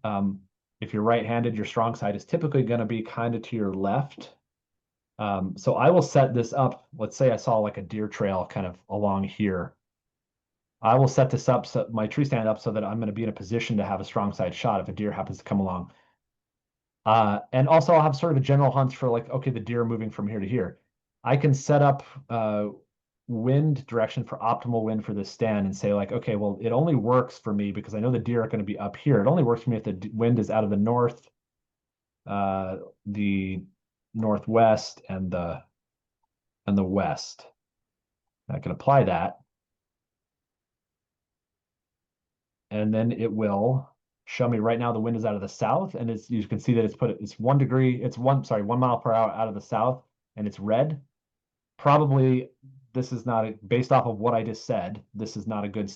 If you're right-handed, your strong side is typically going to be kind of to your left. So I will set this up. Let's say I saw like a deer trail kind of along here. I will set this up, so my tree stand up, so that I'm going to be in a position to have a strong side shot if a deer happens to come along. And also I'll have sort of a general hunch for like, okay, the deer are moving from here to here. I can set up wind direction for optimal wind for this stand and say like, okay, well, it only works for me because I know the deer are going to be up here. It only works for me if the wind is out of the north, the northwest, and the west. I can apply that. And then it will show me right now the wind is out of the south, and it's, you can see that it's 1 degree, it's 1 mile per hour out of the south, and it's red. Probably this is not based off of what I just said, this is not a good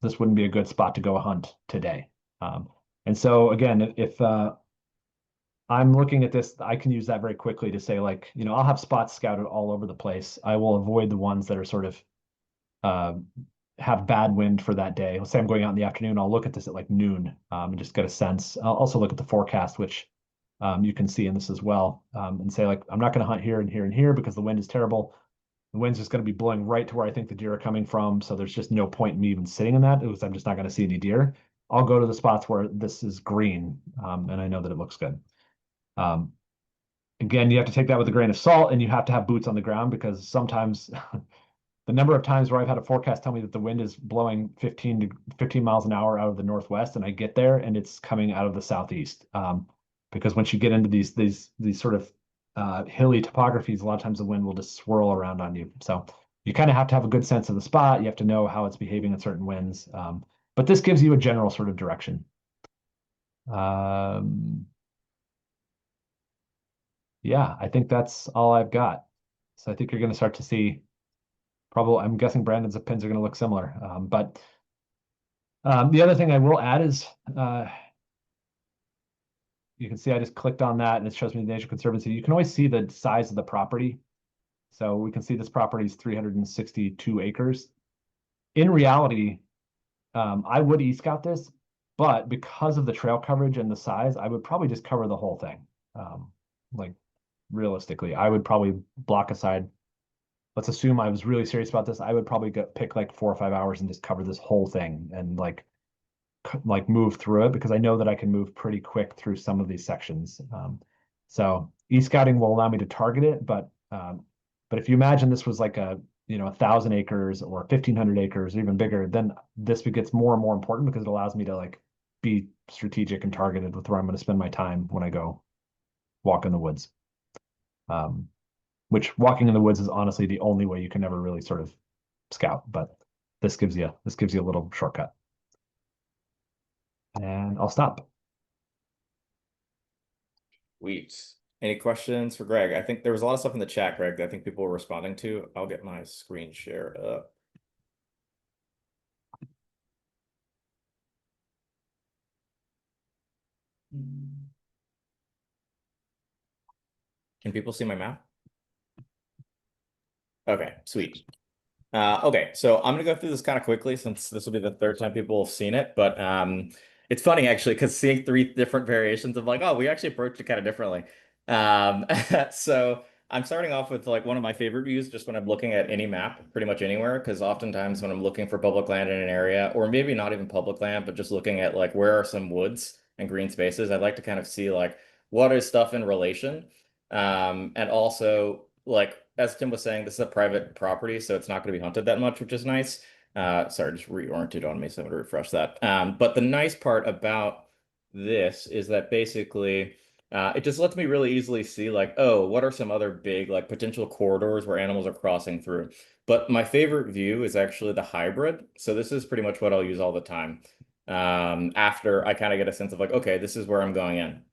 this wouldn't be a good spot to go hunt today. And so again, if I'm looking at this, I can use that very quickly to say like, you know, I'll have spots scouted all over the place. I will avoid the ones that are sort of have bad wind for that day. Let's say I'm going out in the afternoon, I'll look at this at like noon and just get a sense. I'll also look at the forecast, which you can see in this as well, and say like, I'm not going to hunt here and here and here because the wind is terrible. The wind's just going to be blowing right to where I think the deer are coming from. So there's just no point in me even sitting in that because I'm just not going to see any deer. I'll go to the spots where this is green and I know that it looks good. Again, you have to take that with a grain of salt, and you have to have boots on the ground because sometimes the number of times where I've had a forecast tell me that the wind is blowing 15 miles an hour out of the northwest, and I get there and it's coming out of the southeast. Because once you get into these sort of hilly topographies, a lot of times the wind will just swirl around on you. So you kind of have to have a good sense of the spot. You have to know how it's behaving in certain winds. But this gives you a general sort of direction. Yeah, I think that's all I've got. So I think you're going to start to see, probably, I'm guessing Brandon's pins are going to look similar. But the other thing I will add is, you can see I just clicked on that and it shows me the Nature Conservancy. You can always see the size of the property. So we can see this property is 362 acres. In reality, I would e-scout this, but because of the trail coverage and the size, I would probably just cover the whole thing. Like realistically, I would probably block aside. Let's assume I was really serious about this. I would probably pick like 4 or 5 hours and just cover this whole thing and like move through it because I know that I can move pretty quick through some of these sections. So e-scouting will allow me to target it, but if you imagine this was like a 1,000 acres or 1,500 acres or even bigger, then this gets more and more important because it allows me to like be strategic and targeted with where I'm going to spend my time when I go walk in the woods. Which walking in the woods is honestly the only way you can ever really sort of scout, but this gives you a little shortcut. And I'll stop. Sweet. Any questions for Greg? I think there was a lot of stuff in the chat, Greg, that I think people were responding to. I'll get my screen share up. Can people see my map? Okay, sweet. Okay, so I'm gonna go through this kind of quickly since this will be the third time people have seen it, but it's funny actually because seeing 3 different variations of like, oh, we actually approached it kind of differently. So I'm starting off with like one of my favorite views just when I'm looking at any map, pretty much anywhere, because oftentimes when I'm looking for public land in an area, or maybe not even public land, but just looking at like where are some woods and green spaces, I'd like to kind of see like what is stuff in relation. And also like as Tim was saying, this is a private property, so it's not going to be hunted that much, which is nice. Sorry, just reoriented on me, so I'm going to refresh that. But the nice part about this is that basically it just lets me really easily see like, oh, what are some other big like potential corridors where animals are crossing through. But my favorite view is actually the hybrid. So this is pretty much what I'll use all the time after I kind of get a sense of like, okay, this is where I'm going in.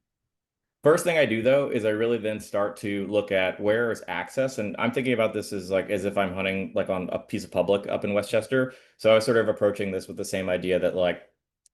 First thing I do though is I really then start to look at where is access, and I'm thinking about this as like as if I'm hunting like on a piece of public up in Westchester. So I was sort of approaching this with the same idea that like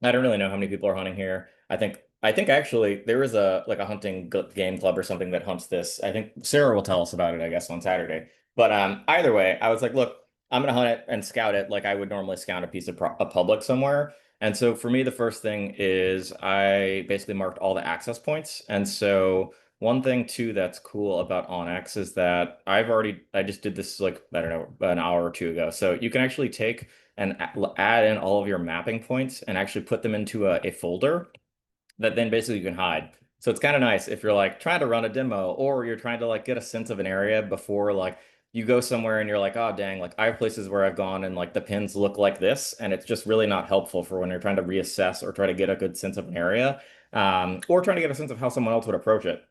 I don't really know how many people are hunting here. I think actually there is a like a hunting game club or something that hunts this. I think Sarah will tell us about it, I guess, on Saturday. But either way, I was like, look, I'm gonna hunt it and scout it like I would normally scout a piece of a public somewhere. And so for me, the first thing is I basically marked all the access points. And so one thing too that's cool about onX is that I just did this like, I don't know, an hour or two ago. So you can actually take and add in all of your mapping points and actually put them into a folder that then basically you can hide. So it's kind of nice if you're like trying to run a demo or you're trying to like get a sense of an area before like you go somewhere and you're like, oh dang, like I have places where I've gone and like the pins look like this, and it's just really not helpful for when you're trying to reassess or try to get a good sense of an area, or trying to get a sense of how someone else would approach it.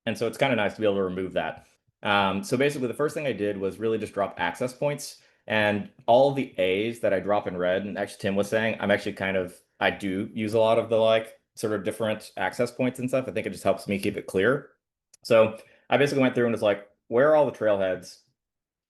And so it's kind of nice to be able to remove that. So basically, the first thing I did was really just drop access points, and all of the A's that I drop in red. And actually, Tim was saying I'm actually I do use a lot of the like sort of different access points and stuff. I think it just helps me keep it clear. So I basically went through and was like, where are all the trailheads?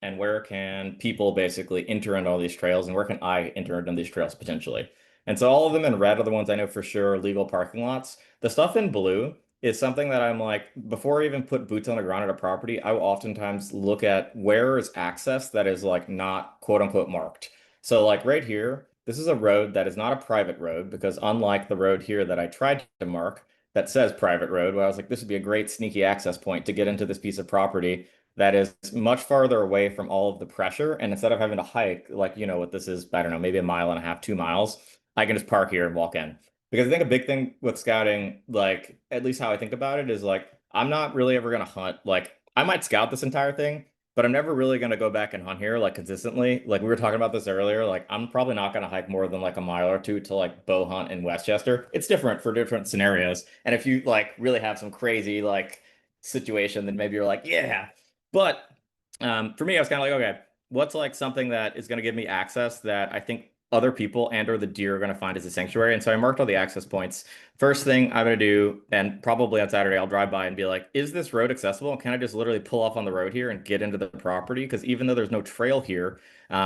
And where can people basically enter into all these trails, and where can I enter into these trails potentially? And so all of them in red are the ones I know for sure are legal parking lots. The stuff in blue is something that I'm like, before I even put boots on the ground at a property, I will oftentimes look at where is access that is like not quote unquote marked. So like right here, this is a road that is not a private road, because unlike the road here that I tried to mark that says private road, where I was like, this would be a great sneaky access point to get into this piece of property that is much farther away from all of the pressure. And instead of having to hike, like, you know, what this is, I don't know, maybe a mile and a half, 2 miles, I can just park here and walk in. Because I think a big thing with scouting, like, at least how I think about it, is like, I'm not really ever going to hunt. Like, I might scout this entire thing, but I'm never really going to go back and hunt here, like, consistently. Like, we were talking about this earlier. Like, I'm probably not going to hike more than like a mile or two to like bow hunt in Westchester. It's different for different scenarios. And if you like really have some crazy, like, situation, then maybe you're like, yeah. But for me, I was kind of like, okay, what's like something that is going to give me access that I think other people and or the deer are going to find as a sanctuary? And so I marked all the access points. First thing I'm going to do, and probably on Saturday, I'll drive by and be like, is this road accessible? Can I just literally pull off on the road here and get into the property? Because even though there's no trail here,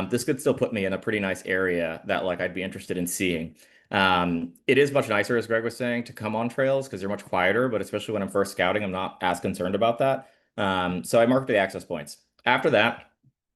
this could still put me in a pretty nice area that like I'd be interested in seeing. It is much nicer, as Greg was saying, to come on trails because they're much quieter, but especially when I'm first scouting, I'm not as concerned about that. So I marked the access points. After that,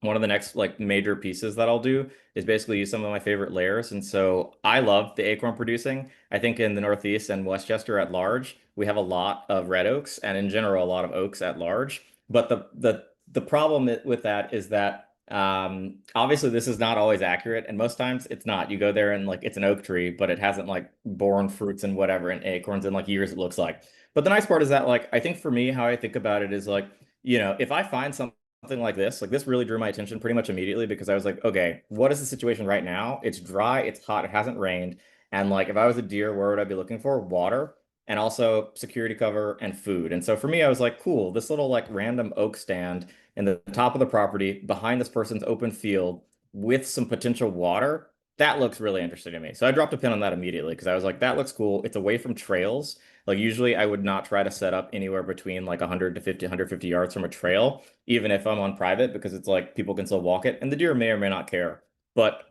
one of the next like major pieces that I'll do is basically use some of my favorite layers. And so I love the acorn producing. I think in the Northeast and Westchester at large, we have a lot of red oaks and in general a lot of oaks at large. But the problem with that is that obviously this is not always accurate, and most times it's not. You go there and like it's an oak tree, but it hasn't like borne fruits and whatever and acorns in like years, it looks like. But the nice part is that like I think for me, how I think about it is like, you know, if I find something like this really drew my attention pretty much immediately, because I was like, okay, what is the situation right now? It's dry, it's hot, it hasn't rained. And like if I was a deer, where would I be looking for? Water and also security cover and food. And so for me, I was like, cool, this little like random oak stand in the top of the property behind this person's open field with some potential water. That looks really interesting to me. So I dropped a pin on that immediately because I was like, that looks cool. It's away from trails. Like usually I would not try to set up anywhere between like 100 to 50, 150 yards from a trail, even if I'm on private, because it's like people can still walk it and the deer may or may not care. But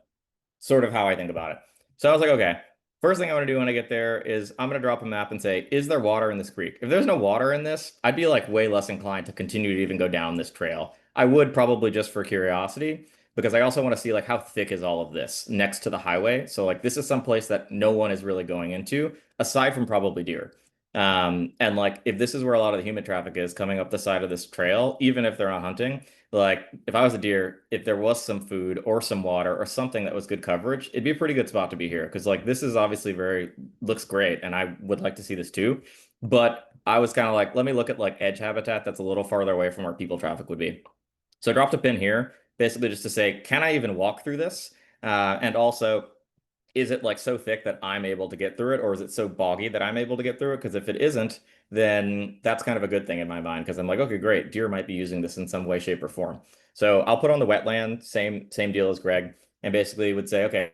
sort of how I think about it. So I was like, okay, first thing I want to do when I get there is I'm going to drop a map and say, is there water in this creek? If there's no water in this, I'd be like way less inclined to continue to even go down this trail. I would probably just for curiosity, because I also want to see like how thick is all of this next to the highway. So like this is some place that no one is really going into aside from probably deer. And like if this is where a lot of the human traffic is coming up the side of this trail, even if they're not hunting, like if I was a deer, if there was some food or some water or something that was good coverage, it'd be a pretty good spot to be here. Because like this is obviously very looks great, and I would like to see this too. But I was kind of like, let me look at like edge habitat that's a little farther away from where people traffic would be. So I dropped a pin here, basically just to say, can I even walk through this? And also, is it like so thick that I'm able to get through it, or is it so boggy that I'm able to get through it? Because if it isn't, then that's kind of a good thing in my mind, because I'm like, okay, great, deer might be using this in some way, shape, or form. So I'll put on the wetland, same deal as Greg, and basically would say, okay,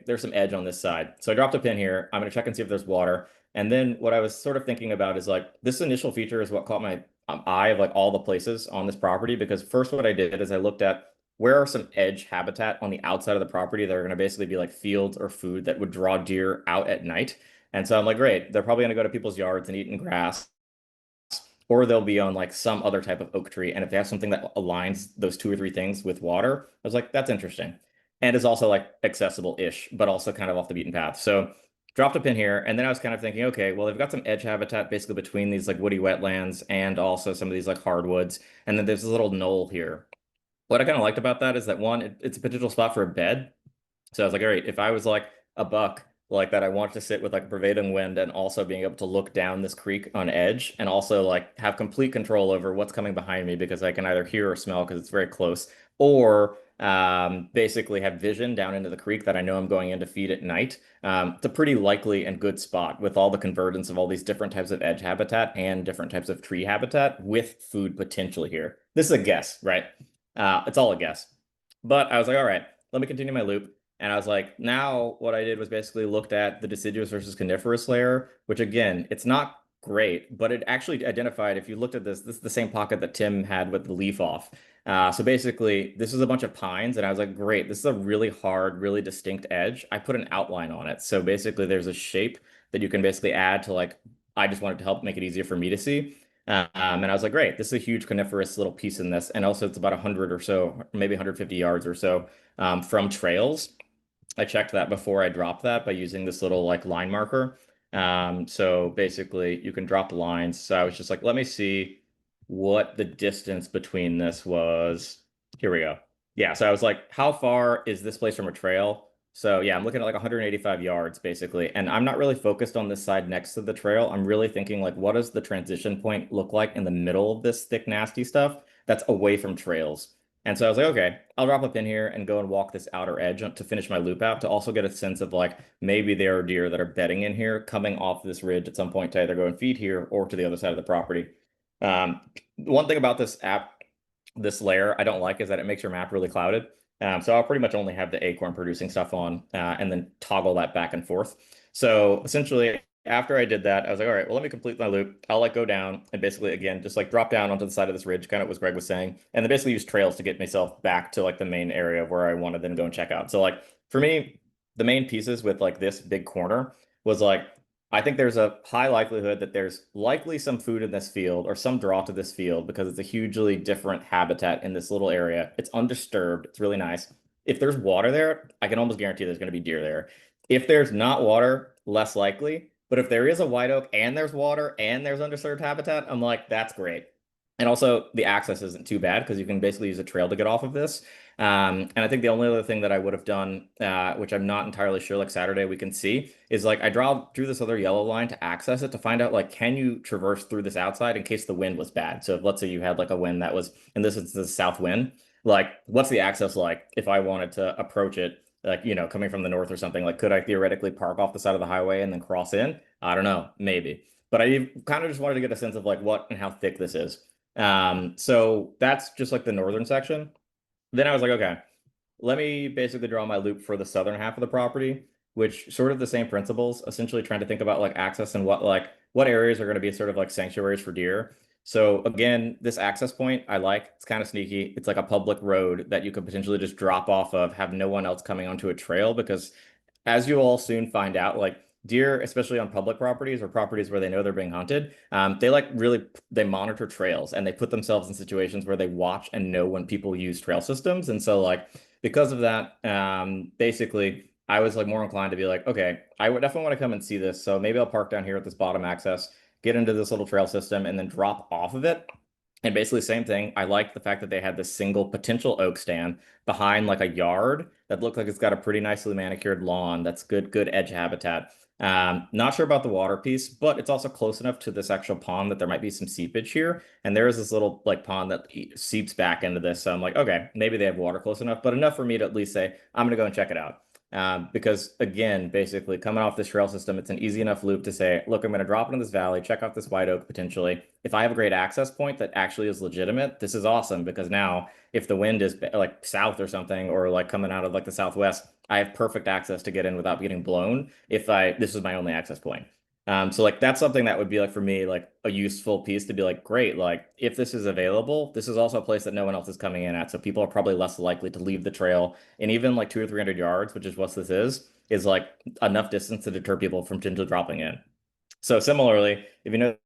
there's some edge on this side. So I dropped a pin here. I'm going to check and see if there's water. And then what I was sort of thinking about is like this initial feature is what caught my eye of like all the places on this property, because first what I did is I looked at where are some edge habitat on the outside of the property that are going to basically be like fields or food that would draw deer out at night. And so I'm like, great, they're probably going to go to people's yards and eat in grass, or they'll be on like some other type of oak tree. And if they have something that aligns those two or three things with water, I was like, that's interesting. and is also like accessible-ish, but also kind of off the beaten path. So dropped a pin here, and then I was kind of thinking, okay, well, they've got some edge habitat basically between these like woody wetlands and also some of these like hardwoods, and then there's this little knoll here. What I kind of liked about that is that one, it's a potential spot for a bed. So I was like, all right, if I was like a buck like that, I want to sit with like a prevailing wind and also being able to look down this creek on edge and also like have complete control over what's coming behind me because I can either hear or smell because it's very close, or basically have vision down into the creek that I know I'm going in to feed at night. It's a pretty likely and good spot with all the convergence of all these different types of edge habitat and different types of tree habitat with food potential here. This is a guess, right? It's all a guess. But I was like, all right, let me continue my loop. And I was like, now what I did was basically looked at the deciduous versus coniferous layer, which again, it's not great, but it actually identified, if you looked at this is the same pocket that Tim had with the leaf off. So basically, this is a bunch of pines, and I was like, great, this is a really hard, really distinct edge. I put an outline on it. So basically, there's a shape that you can basically add to like, I just wanted to help make it easier for me to see. And I was like, great, this is a huge coniferous little piece in this. And also, it's about 100 or so, maybe 150 yards or so from trails. I checked that before I dropped that by using this little like line marker. So basically you can drop the lines. So I was just like, let me see what the distance between this was. Here we go. Yeah, so I was like, how far is this place from a trail? So yeah, I'm looking at like 185 yards basically. And I'm not really focused on this side next to the trail. I'm really thinking like, what does the transition point look like in the middle of this thick, nasty stuff that's away from trails? And so I was like, okay, I'll drop a pin here and go and walk this outer edge to finish my loop out to also get a sense of like maybe there are deer that are bedding in here coming off this ridge at some point to either go and feed here or to the other side of the property. One thing about this app, this layer I don't like is that it makes your map really clouded. So I'll pretty much only have the acorn producing stuff on and then toggle that back and forth. So essentially, after I did that, I was like, all right, well, let me complete my loop. I'll like go down and basically, again, just like drop down onto the side of this ridge, kind of what Greg was saying, and then basically use trails to get myself back to like the main area where I wanted to then go and check out. So like for me, the main pieces with like this big corner was like, I think there's a high likelihood that there's likely some food in this field or some draw to this field because it's a hugely different habitat in this little area. It's undisturbed. It's really nice. If there's water there, I can almost guarantee there's going to be deer there. If there's not water, less likely. But if there is a white oak and there's water and there's undisturbed habitat, I'm like, that's great. And also the access isn't too bad because you can basically use a trail to get off of this. And I think the only other thing that I would have done, which I'm not entirely sure, like Saturday we can see, is like I drew this other yellow line to access it to find out like, can you traverse through this outside in case the wind was bad? So if, let's say you had like a wind that was, and this is the south wind, like what's the access like if I wanted to approach it? Like, you know, coming from the north or something, like could I theoretically park off the side of the highway and then cross in? I don't know, maybe. But I kind of just wanted to get a sense of like what and how thick this is. So that's just like the northern section. Then I was like, okay, let me basically draw my loop for the southern half of the property, which sort of the same principles, essentially trying to think about like access and what areas are going to be sort of like sanctuaries for deer. So again, this access point I like. It's kind of sneaky. It's like a public road that you could potentially just drop off of, have no one else coming onto a trail because as you all soon find out, like deer, especially on public properties or properties where they know they're being hunted, they like really they monitor trails and they put themselves in situations where they watch and know when people use trail systems. And so like because of that, basically I was like more inclined to be like, okay, I would definitely want to come and see this. So maybe I'll park down here at this bottom access, get into this little trail system, and then drop off of it. And basically, same thing. I like the fact that they had this single potential oak stand behind like a yard that looked like it's got a pretty nicely manicured lawn. That's good edge habitat. Not sure about the water piece, but it's also close enough to this actual pond that there might be some seepage here. And there is this little like pond that seeps back into this. So I'm like, okay, maybe they have water close enough, but enough for me to at least say, I'm going to go and check it out. Because again, basically coming off this trail system, it's an easy enough loop to say, look, I'm going to drop into this valley, check out this white oak potentially. If I have a great access point that actually is legitimate, this is awesome because now if the wind is like south or something, or like coming out of like the southwest, I have perfect access to get in without getting blown this is my only access point. So like that's something that would be like for me like a useful piece to be like, great, like if this is available, this is also a place that no one else is coming in at. So people are probably less likely to leave the trail. And even like 200 or 300 yards, which is what this is like enough distance to deter people from potentially dropping in. So similarly, if you notice,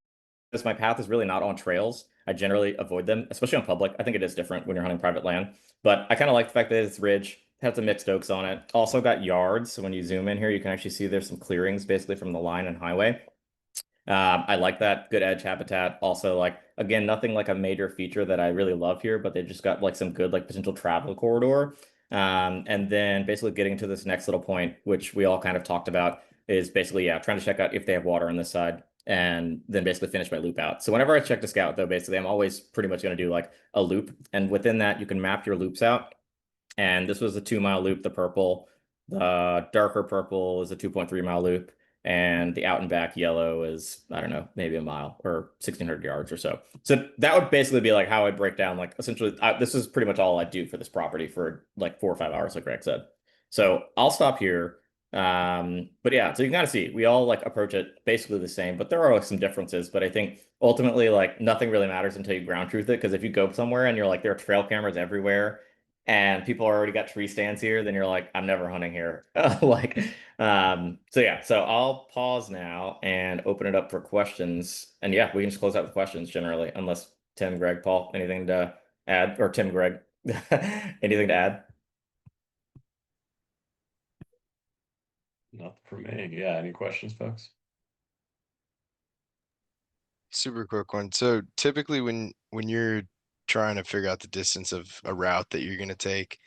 my path is really not on trails. I generally avoid them, especially on public. I think it is different when you're hunting private land, but I kind of like the fact that it's ridge. had some mixed oaks on it. Also got yards. So when you zoom in here, you can actually see there's some clearings basically from the line and highway. I like that. Good edge habitat. Also, like, again, nothing like a major feature that I really love here, but they just got like some good like potential travel corridor. And then basically getting to this next little point, which we all kind of talked about, is basically, yeah, trying to check out if they have water on this side and then basically finish my loop out. So whenever I check the scout, though, basically I'm always pretty much going to do like a loop. And within that, you can map your loops out. And this was a 2 mile loop, the purple. The darker purple is a 2.3 mile loop. And the out and back yellow is, I don't know, maybe a mile or 1,600 yards or so. So that would basically be like how I break down, like essentially, this is pretty much all I do for this property for like 4 or 5 hours, like Greg said. So I'll stop here. But yeah, so you can kind of see we all like approach it basically the same, but there are like some differences. But I think ultimately, like nothing really matters until you ground truth it. Because if you go somewhere and you're like, there are trail cameras everywhere and people already got tree stands here, then you're like, I'm never hunting here. Like, so yeah, so I'll pause now and open it up for questions. And yeah, we can just close out the questions generally, unless Tim, Greg, Paul, anything to add, or Tim, Greg, anything to add? Not for me. Yeah, any questions, folks? Super quick one. So typically when you're trying to figure out the distance of a route that you're gonna take,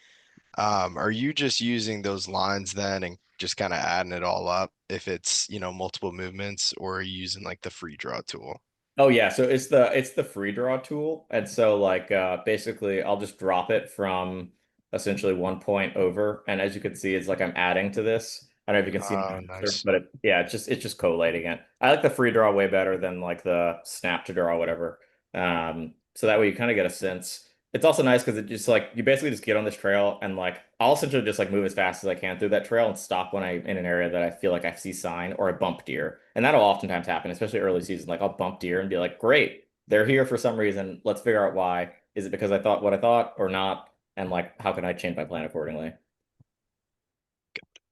are you just using those lines then and just kind of adding it all up if it's, multiple movements, or are you using like the free draw tool? Oh yeah, so it's the free draw tool. And so like basically I'll just drop it from essentially 1 point over. And as you can see, it's like I'm adding to this. I don't know if you can see Oh, my cursor, nice. but yeah, it's just collating it. I like the free draw way better than like the snap to draw, whatever. So that way you kind of get a sense. It's also nice because it just like you basically just get on this trail and like I'll essentially just like move as fast as I can through that trail and stop when I'm in an area that I feel like I see sign or I bump deer. And that'll oftentimes happen, especially early season. Like I'll bump deer and be like, great, they're here for some reason. Let's figure out why. Is it because I thought what I thought or not? And like, how can I change my plan accordingly?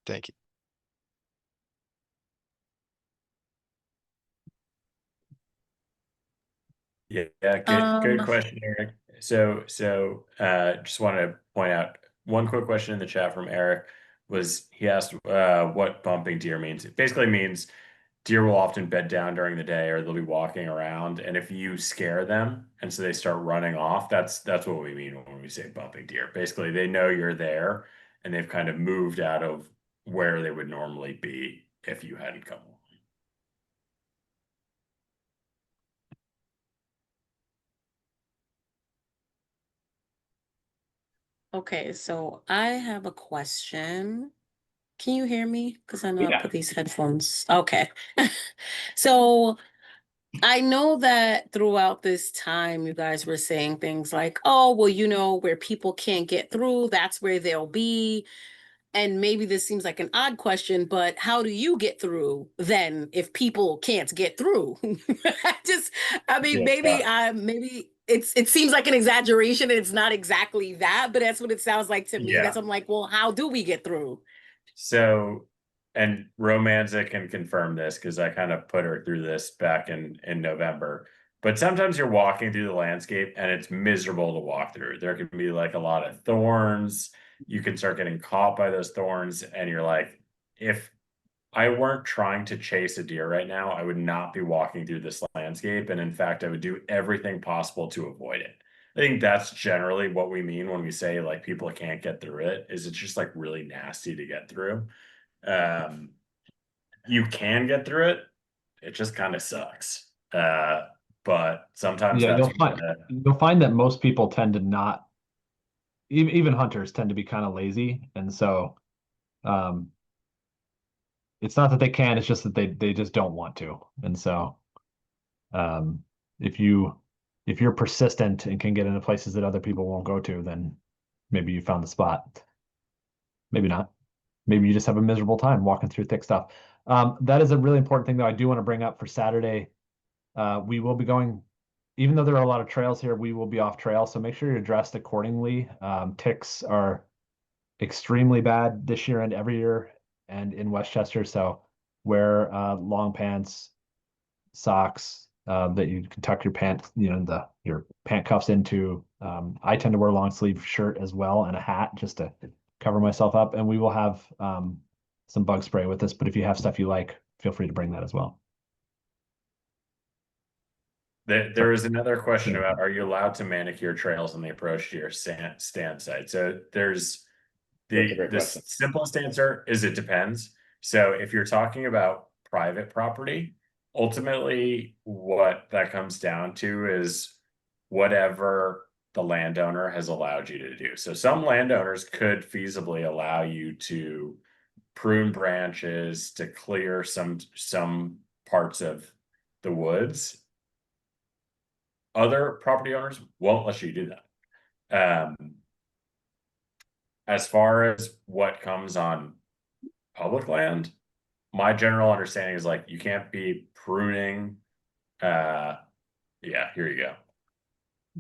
Thank you. Yeah, good question, Eric. So just want to point out one quick question in the chat from Eric was he asked what bumping deer means. It basically means deer will often bed down during the day or they'll be walking around, and if you scare them and so they start running off, that's what we mean when we say bumping deer. Basically, they know you're there and they've kind of moved out of where they would normally be if you hadn't come along. Okay, so I have a question. Can you hear me? Because I know I Yeah. put these headphones. Okay. So I know that throughout this time, you guys were saying things like, oh, well, where people can't get through, that's where they'll be. And maybe this seems like an odd question, but how do you get through then if people can't get through? I mean, Yeah. maybe it seems like an exaggeration and it's not exactly that, but that's what it sounds like to me. Yeah. That's I'm like, well, how do we get through? So, and Romanza can confirm this because I kind of put her through this back in November. But sometimes you're walking through the landscape and it's miserable to walk through. There can be like a lot of thorns. You can start getting caught by those thorns, and you're like, if I weren't trying to chase a deer right now, I would not be walking through this landscape. And in fact, I would do everything possible to avoid it. I think that's generally what we mean when we say like people can't get through it, is it's just like really nasty to get through. Um, you can get through it. It just kind of sucks. But sometimes Yeah, that's you'll find that most people tend to not, even hunters tend to be kind of lazy, and so um, it's not that they can, it's just that they just don't want to. And so um, if you're persistent and can get into places that other people won't go to, then maybe you found the spot. Maybe not. Maybe you just have a miserable time walking through thick stuff. That is a really important thing that I do want to bring up for Saturday. We will be going, even though there are a lot of trails here, we will be off trail. So make sure you're dressed accordingly. Ticks are extremely bad this year and every year and in Westchester. So wear long pants, socks that you can tuck your pants, your pant cuffs into. I tend to wear a long sleeve shirt as well and a hat just to cover myself up, and we will have some bug spray with this. But if you have stuff you like, feel free to bring that as well. There is another question about, are you allowed to manicure trails on the approach to your stand site? So there's That's a great the question. simplest answer is it depends. So if you're talking about private property, ultimately what that comes down to is whatever the landowner has allowed you to do. So some landowners could feasibly allow you to prune branches, to clear some parts of the woods. Other property owners won't let you do that. As far as what comes on public land, my general understanding is like you can't be pruning. Yeah, here you go.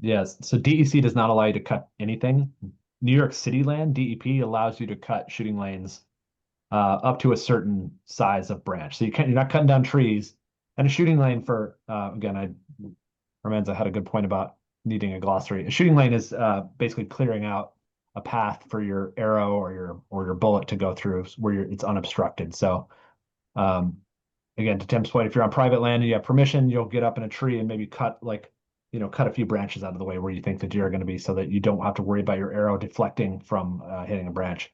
Yes. So DEC does not allow you to cut anything. New York City land, DEP allows you to cut shooting lanes up to a certain size of branch. So you're not cutting down trees. And a shooting lane for again, Romanza had a good point about needing a glossary. A shooting lane is basically clearing out a path for your arrow or your bullet to go through where it's unobstructed. So again, to Tim's point, if you're on private land and you have permission, you'll get up in a tree and maybe cut cut a few branches out of the way where you think the deer are going to be, so that you don't have to worry about your arrow deflecting from hitting a branch.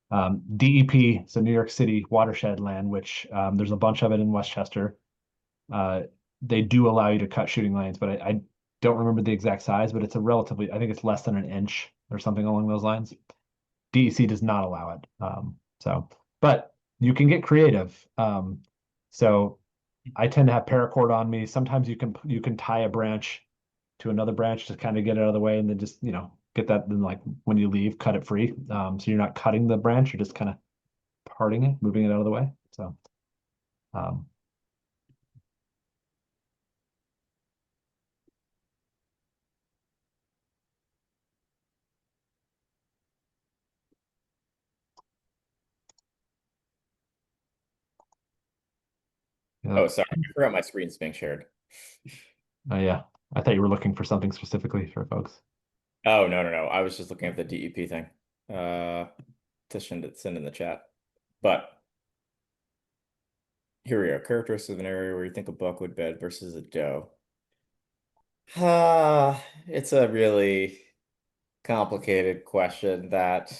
DEP, so New York City watershed land, which there's a bunch of it in Westchester. They do allow you to cut shooting lanes, but I don't remember the exact size, but it's a relatively, I think it's less than an inch or something along those lines. DEC does not allow it. But you can get creative. So I tend to have paracord on me. Sometimes you can tie a branch to another branch to kind of get it out of the way, and then just, get that, then like when you leave, cut it free. So you're not cutting the branch, you're just kind of parting it, moving it out of the way. So Oh, sorry, I forgot my screen's being shared. yeah, I thought you were looking for something specifically for folks. Oh, no. I was just looking at the DEP thing. To send in the chat. But here we are. Characteristics of an area where you think a buck would bed versus a doe. It's a really complicated question that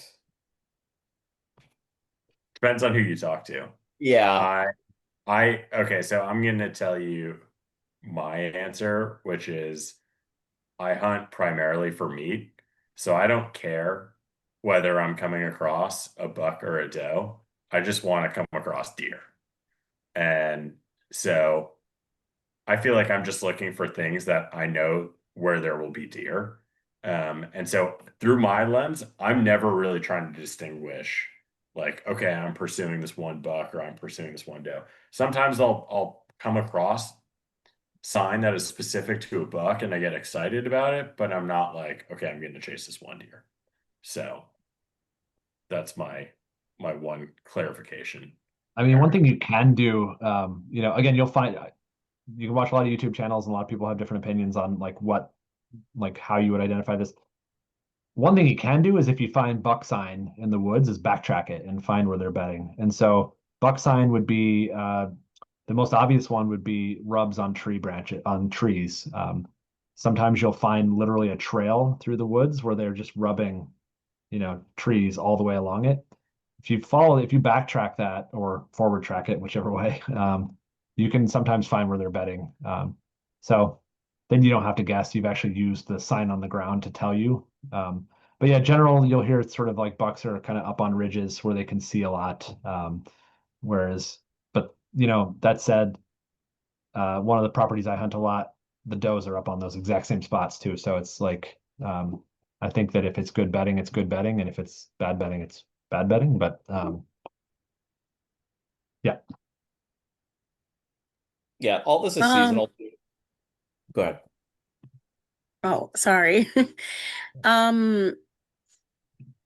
Depends on who you talk to. yeah. Okay, so I'm gonna tell you my answer, which is I hunt primarily for meat. So I don't care whether I'm coming across a buck or a doe. I just want to come across deer. And so I feel like I'm just looking for things that I know where there will be deer. And so through my lens, I'm never really trying to distinguish like, okay, I'm pursuing this one buck or I'm pursuing this one doe. Sometimes I'll come across sign that is specific to a buck and I get excited about it, but I'm not like, okay, I'm going to chase this one deer. So that's my one clarification. I mean, one thing you can do, again, you'll find you can watch a lot of YouTube channels and a lot of people have different opinions on how you would identify this. One thing you can do is, if you find buck sign in the woods, is backtrack it and find where they're bedding. And so buck sign would be the most obvious one would be rubs on trees. Sometimes you'll find literally a trail through the woods where they're just rubbing, trees all the way along it. If you backtrack that or forward track it, whichever way, you can sometimes find where they're bedding. So then you don't have to guess. You've actually used the sign on the ground to tell you. But yeah, generally you'll hear it's sort of like bucks are kind of up on ridges where they can see a lot. But that said, one of the properties I hunt a lot, the does are up on those exact same spots too. So it's like, I think that if it's good bedding, it's good bedding, and if it's bad bedding, it's bad bedding. But yeah. Yeah, all this is seasonal. Go ahead. Oh, sorry.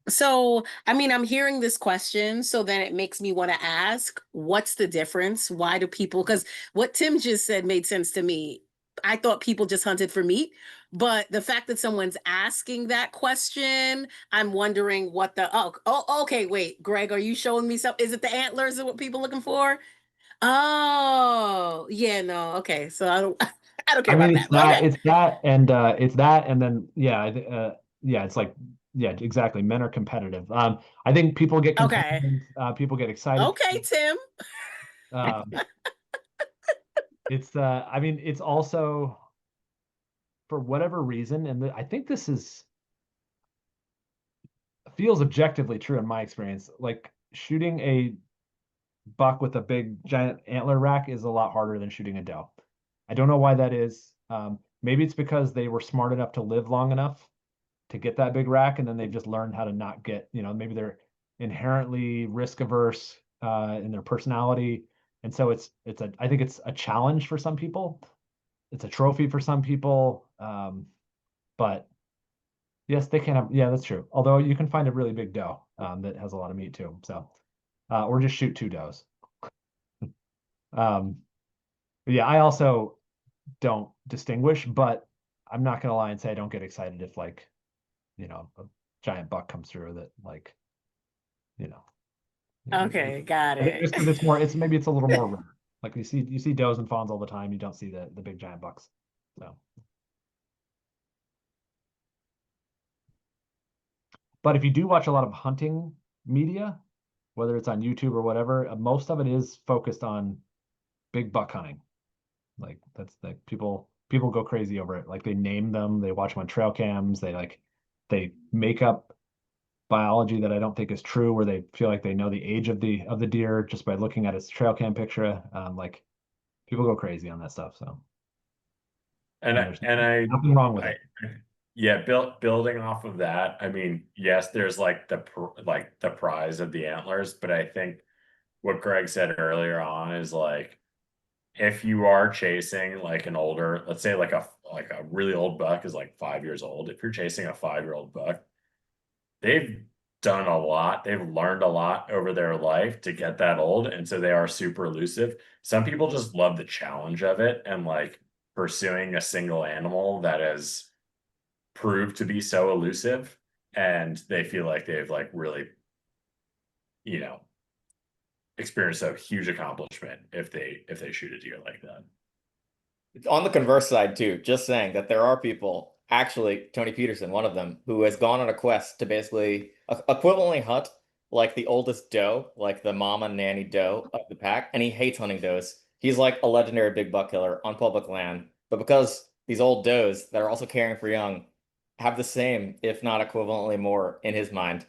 So, I mean, I'm hearing this question, so then it makes me want to ask, what's the difference? Why do people, because what Tim just said made sense to me. I thought people just hunted for meat, But the fact that someone's asking that question, I'm wondering what the okay, wait, Greg, are you showing me something? Is it the antlers that what people looking for? Oh, yeah, no, okay. So I don't I don't care I mean, about that. But okay. it's that, and it's that, and then yeah, it's like yeah, exactly. Men are competitive. I think people get Okay. competitive. People get excited. Okay, Tim. Um, it's I mean, it's also for whatever reason, and I think this is feels objectively true in my experience. Like shooting a buck with a big giant antler rack is a lot harder than shooting a doe. I don't know why that is. Maybe it's because they were smart enough to live long enough to get that big rack, and then they've just learned how to not get, maybe they're inherently risk averse in their personality. And so I think it's a challenge for some people. It's a trophy for some people. But yes, they can have, yeah, that's true. Although you can find a really big doe that has a lot of meat too. So, or just shoot 2 does. But yeah, I also don't distinguish, but I'm not gonna lie and say I don't get excited if like, a giant buck comes through that like, you know. Okay, got I think it. just because it's more, maybe it's a little more rare. Like you see does and fawns all the time. You don't see the big giant bucks. So, but if you do watch a lot of hunting media, whether it's on YouTube or whatever, most of it is focused on big buck hunting. Like that's like people go crazy over it. Like they name them, they watch them on trail cams, they make up biology that I don't think is true, where they feel like they know the age of the deer just by looking at its trail cam picture. Like people go crazy on that stuff. So And there's I nothing wrong with I it. yeah, building off of that, I mean, yes, there's like the prize of the antlers, but I think what Greg said earlier on is like if you are chasing like an older, let's say like a really old buck is like 5 years old. If you're chasing a 5-year-old buck, they've done a lot, they've learned a lot over their life to get that old, and so they are super elusive. Some people just love the challenge of it and like pursuing a single animal that has proved to be so elusive, and they feel like they've like really, you know, experienced a huge accomplishment if they shoot a deer like that. On the converse side too, just saying that there are people, actually Tony Peterson, one of them, who has gone on a quest to basically equivalently hunt like the oldest doe, like the mama nanny doe of the pack, and he hates hunting does. He's like a legendary big buck killer on public land, but because these old does that are also caring for young have the same, if not equivalently more, in his mind,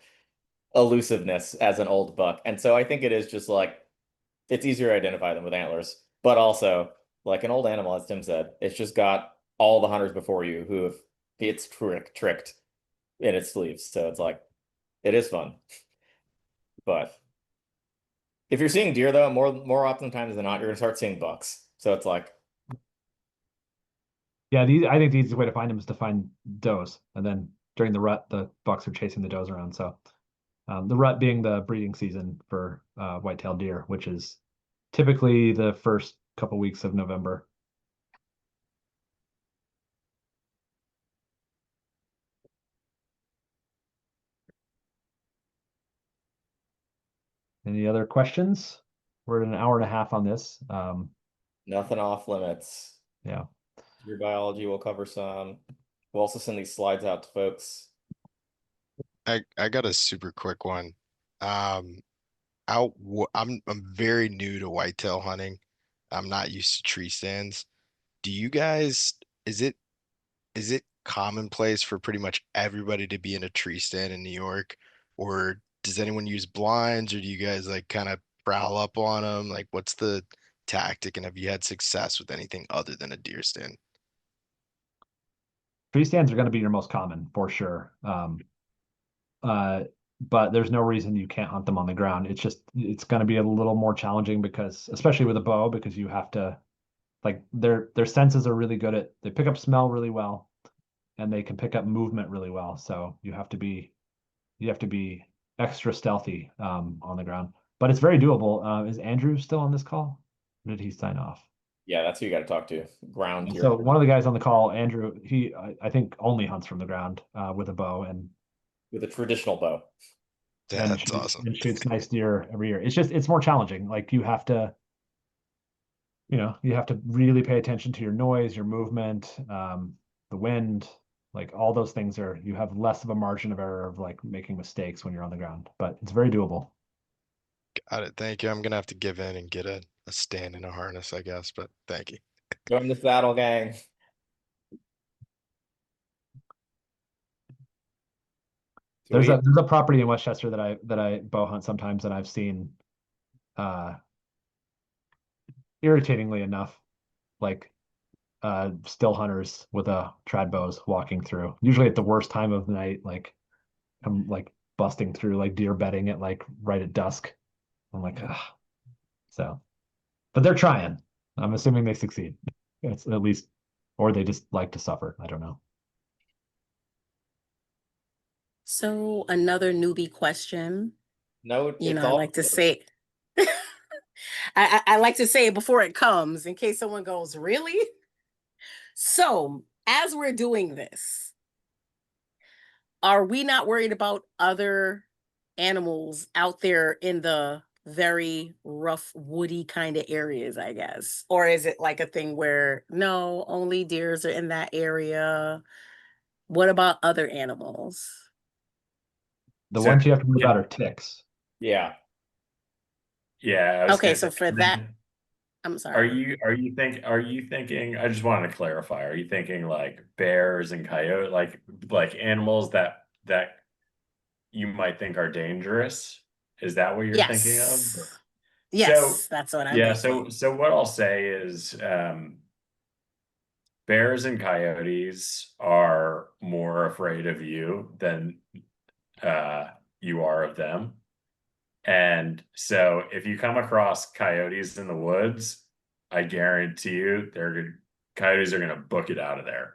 elusiveness as an old buck. And so I think it is just like it's easier to identify them with antlers, but also like an old animal, as Tim said, it's just got all the hunters before you who have it's tricked in its sleeves. So it's like it is fun. But if you're seeing deer though, more often times than not, you're gonna start seeing bucks. So it's like Yeah, I think the easiest way to find them is to find does, and then during the rut, the bucks are chasing the does around. So the rut being the breeding season for white-tailed deer, which is typically the first couple weeks of November. Any other questions? We're at an hour and a half on this. nothing off limits. Yeah. Your biology will cover some. We'll also send these slides out to folks. I got a super quick one. I'm very new to whitetail hunting. I'm not used to tree stands. Do you guys, is it commonplace for pretty much everybody to be in a tree stand in New York? Or does anyone use blinds, or do you guys like kind of prowl up on them? Like what's the tactic, and have you had success with anything other than a deer stand? Tree stands are going to be your most common for sure. Uh, but there's no reason you can't hunt them on the ground. It's going to be a little more challenging because, especially with a bow, because you have to like their senses are really good they pick up smell really well, and they can pick up movement really well. So you have to be extra stealthy on the ground. But it's very doable. Is Andrew still on this call? Or did he sign off? Yeah, that's who you got to talk to. Ground And your so one of the guys on the call, Andrew, I think only hunts from the ground with a bow and with a traditional bow. That's awesome. and shoots nice deer every year. It's more challenging. Like you have to, you have to really pay attention to your noise, your movement, the wind, like all those things you have less of a margin of error of like making mistakes when you're on the ground, but it's very doable. Got it. Thank you. I'm gonna have to give in and get a stand and a harness, I guess, but thank you. Join the saddle gang. There's Sweet. a property in Westchester that I bow hunt sometimes, and I've seen, irritatingly enough, like still hunters with trad bows walking through, usually at the worst time of the night, like I'm like busting through like deer bedding at like right at dusk. I'm like, ugh. So, but they're trying. I'm assuming they succeed. It's at least, or they just like to suffer. I don't know. So another newbie question. No, You it's know, I all like to say, I like to say it before it comes in case someone goes, really? So as we're doing this, are we not worried about other animals out there in the very rough, woody kind of areas, I guess? Or is it like a thing where no, only deers are in that area? What about other animals? The So, ones you have to worry yeah. about are ticks. yeah. Yeah, I was Okay, gonna so say, for that, I'm are sorry. are you thinking, I just wanted to clarify, are you thinking like bears and coyote, like animals that you might think are dangerous? Is that what you're thinking of? Yes. So Yes, that's what I'm yeah, so thinking. so what I'll say is bears and coyotes are more afraid of you than you are of them. And so if you come across coyotes in the woods, I guarantee you coyotes are going to book it out of there.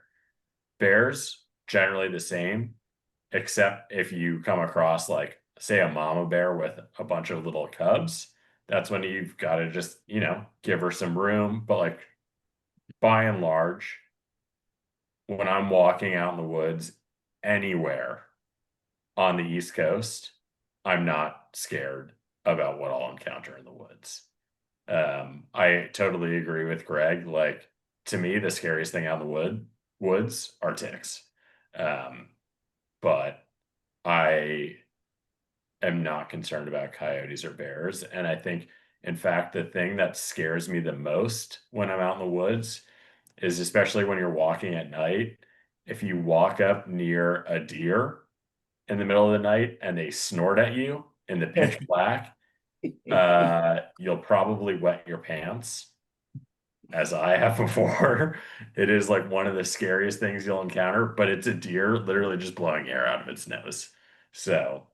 Bears, generally the same, except if you come across like say a mama bear with a bunch of little cubs, that's when you've got to just, give her some room. But like by and large, when I'm walking out in the woods anywhere on the East Coast, I'm not scared about what I'll encounter in the woods. I totally agree with Greg. Like to me, the scariest thing out in the woods are ticks. But I am not concerned about coyotes or bears. And I think, in fact, the thing that scares me the most when I'm out in the woods is especially when you're walking at night. If you walk up near a deer in the middle of the night and they snort at you in the pitch black, you'll probably wet your pants, as I have before. It is like one of the scariest things you'll encounter, but it's a deer literally just blowing air out of its nose. So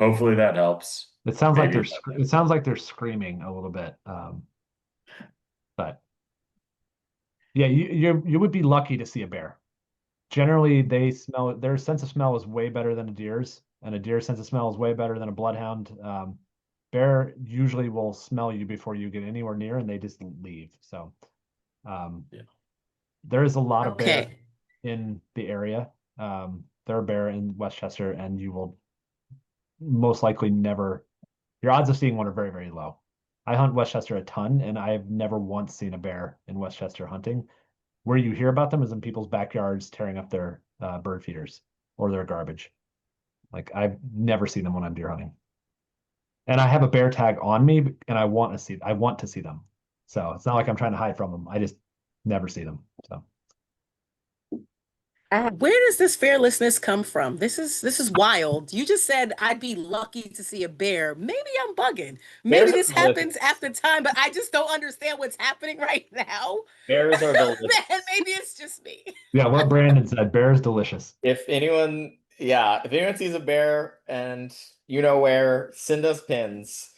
hopefully that helps. It sounds like Maybe it sounds like they're screaming a little bit. But yeah, you would be lucky to see a bear. Generally, their sense of smell is way better than a deer's, and a deer's sense of smell is way better than a bloodhound. Bear usually will smell you before you get anywhere near, and they just leave. So, Yeah. there is a lot of bear Okay. in the area. There are bear in Westchester, and you will most likely never. Your odds of seeing one are very, very low. I hunt Westchester a ton, and I have never once seen a bear in Westchester hunting. Where you hear about them is in people's backyards tearing up their bird feeders or their garbage. Like I've never seen them when I'm deer hunting. And I have a bear tag on me, and I want to see them. So it's not like I'm trying to hide from them. I just never see them. So Where does this fearlessness come from? This is wild. You just said I'd be lucky to see a bear. Maybe I'm bugging. Maybe Bears are this delicious. happens after time, but I just don't understand what's happening right now. Bears are delicious. And maybe it's just me. yeah, what Brandon said, bear is delicious. If anyone sees a bear and you know where, send us pins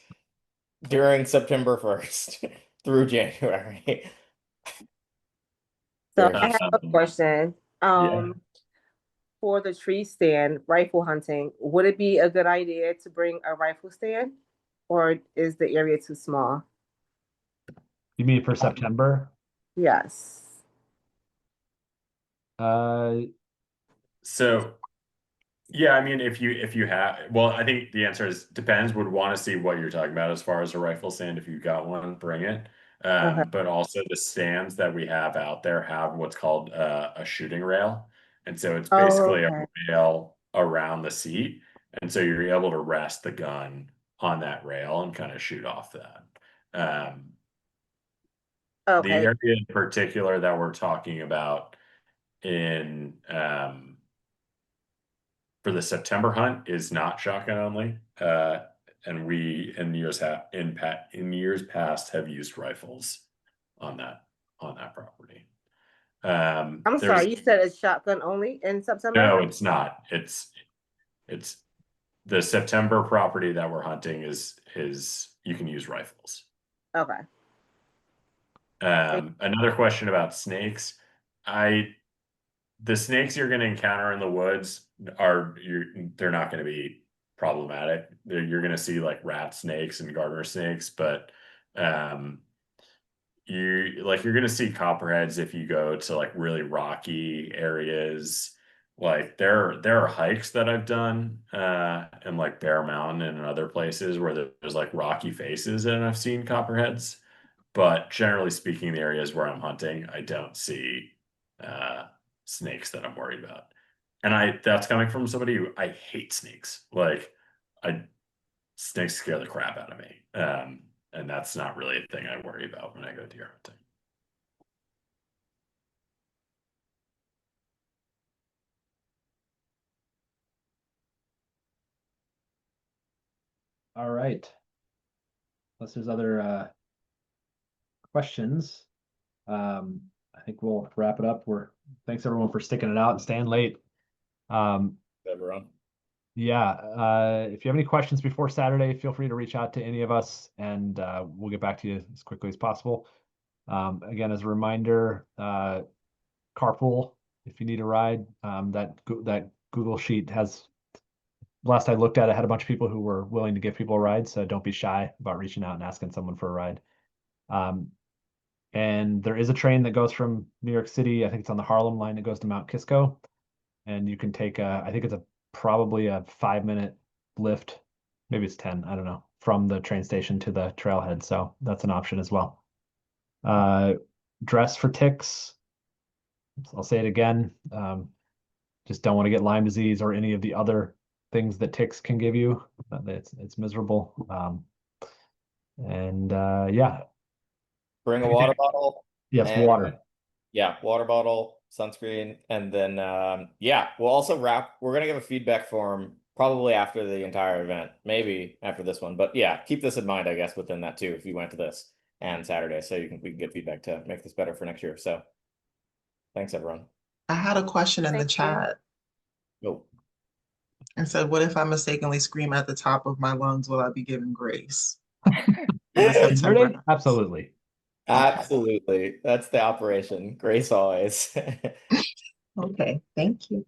during September 1st through January. So Bears I are have a question. Yeah. For the tree stand, rifle hunting, would it be a good idea to bring a rifle stand, or is the area too small? You mean for September? Yes. So, yeah, I mean, if you have, well, I think the answer is depends. Would want to see what you're talking about as far as a rifle stand. If you got one, bring it. Okay. But also the stands that we have out there have what's called a shooting rail, and so it's Oh, basically a okay. rail around the seat, and so you're able to rest the gun on that rail and kind of shoot off that. The Okay. area in particular that we're talking about in for the September hunt is not shotgun only. And we in years past have used rifles on that property. I'm There's sorry, you said it's shotgun only in September? no, it's not. It's the September property that we're hunting is you can use rifles. Okay. Another question about snakes. The snakes you're going to encounter in the woods they're not going to be problematic. You're going to see like rat snakes and garter snakes, but you're going to see copperheads if you go to like really rocky areas. Like there are hikes that I've done in like Bear Mountain and in other places where there's like rocky faces and I've seen copperheads. But generally speaking, the areas where I'm hunting, I don't see snakes that I'm worried about. And that's coming from somebody who I hate snakes. Like snakes scare the crap out of me. And that's not really a thing I worry about when I go deer hunting. All right. Unless there's other questions, I think we'll wrap it up. Thanks everyone for sticking it out and staying late. Everyone. Yeah, if you have any questions before Saturday, feel free to reach out to any of us and we'll get back to you as quickly as possible. Again, as a reminder, carpool if you need a ride. That Google sheet has, last I looked at it, had a bunch of people who were willing to give people a ride, so don't be shy about reaching out and asking someone for a ride. And there is a train that goes from New York City. I think it's on the Harlem line that goes to Mount Kisco. And you can take I think it's probably a 5-minute lift. Maybe it's 10, I don't know, from the train station to the trailhead. So that's an option as well. Dress for ticks. I'll say it again. Just don't want to get Lyme disease or any of the other things that ticks can give you. It's miserable. Yeah. Bring a water bottle. Yes, and- water. Yeah, water bottle, sunscreen, and then yeah, we'll also we're gonna give a feedback form probably after the entire event, maybe after this one. But yeah, keep this in mind, I guess, within that too, if you went to this and Saturday, so we can get feedback to make this better for next year. So thanks everyone. I had a question in the Thank you. chat Oh, and said, what if I mistakenly scream at the top of my lungs? Will I be given grace? Saturday? Absolutely. absolutely. That's the operation. Grace always. Okay, thank you.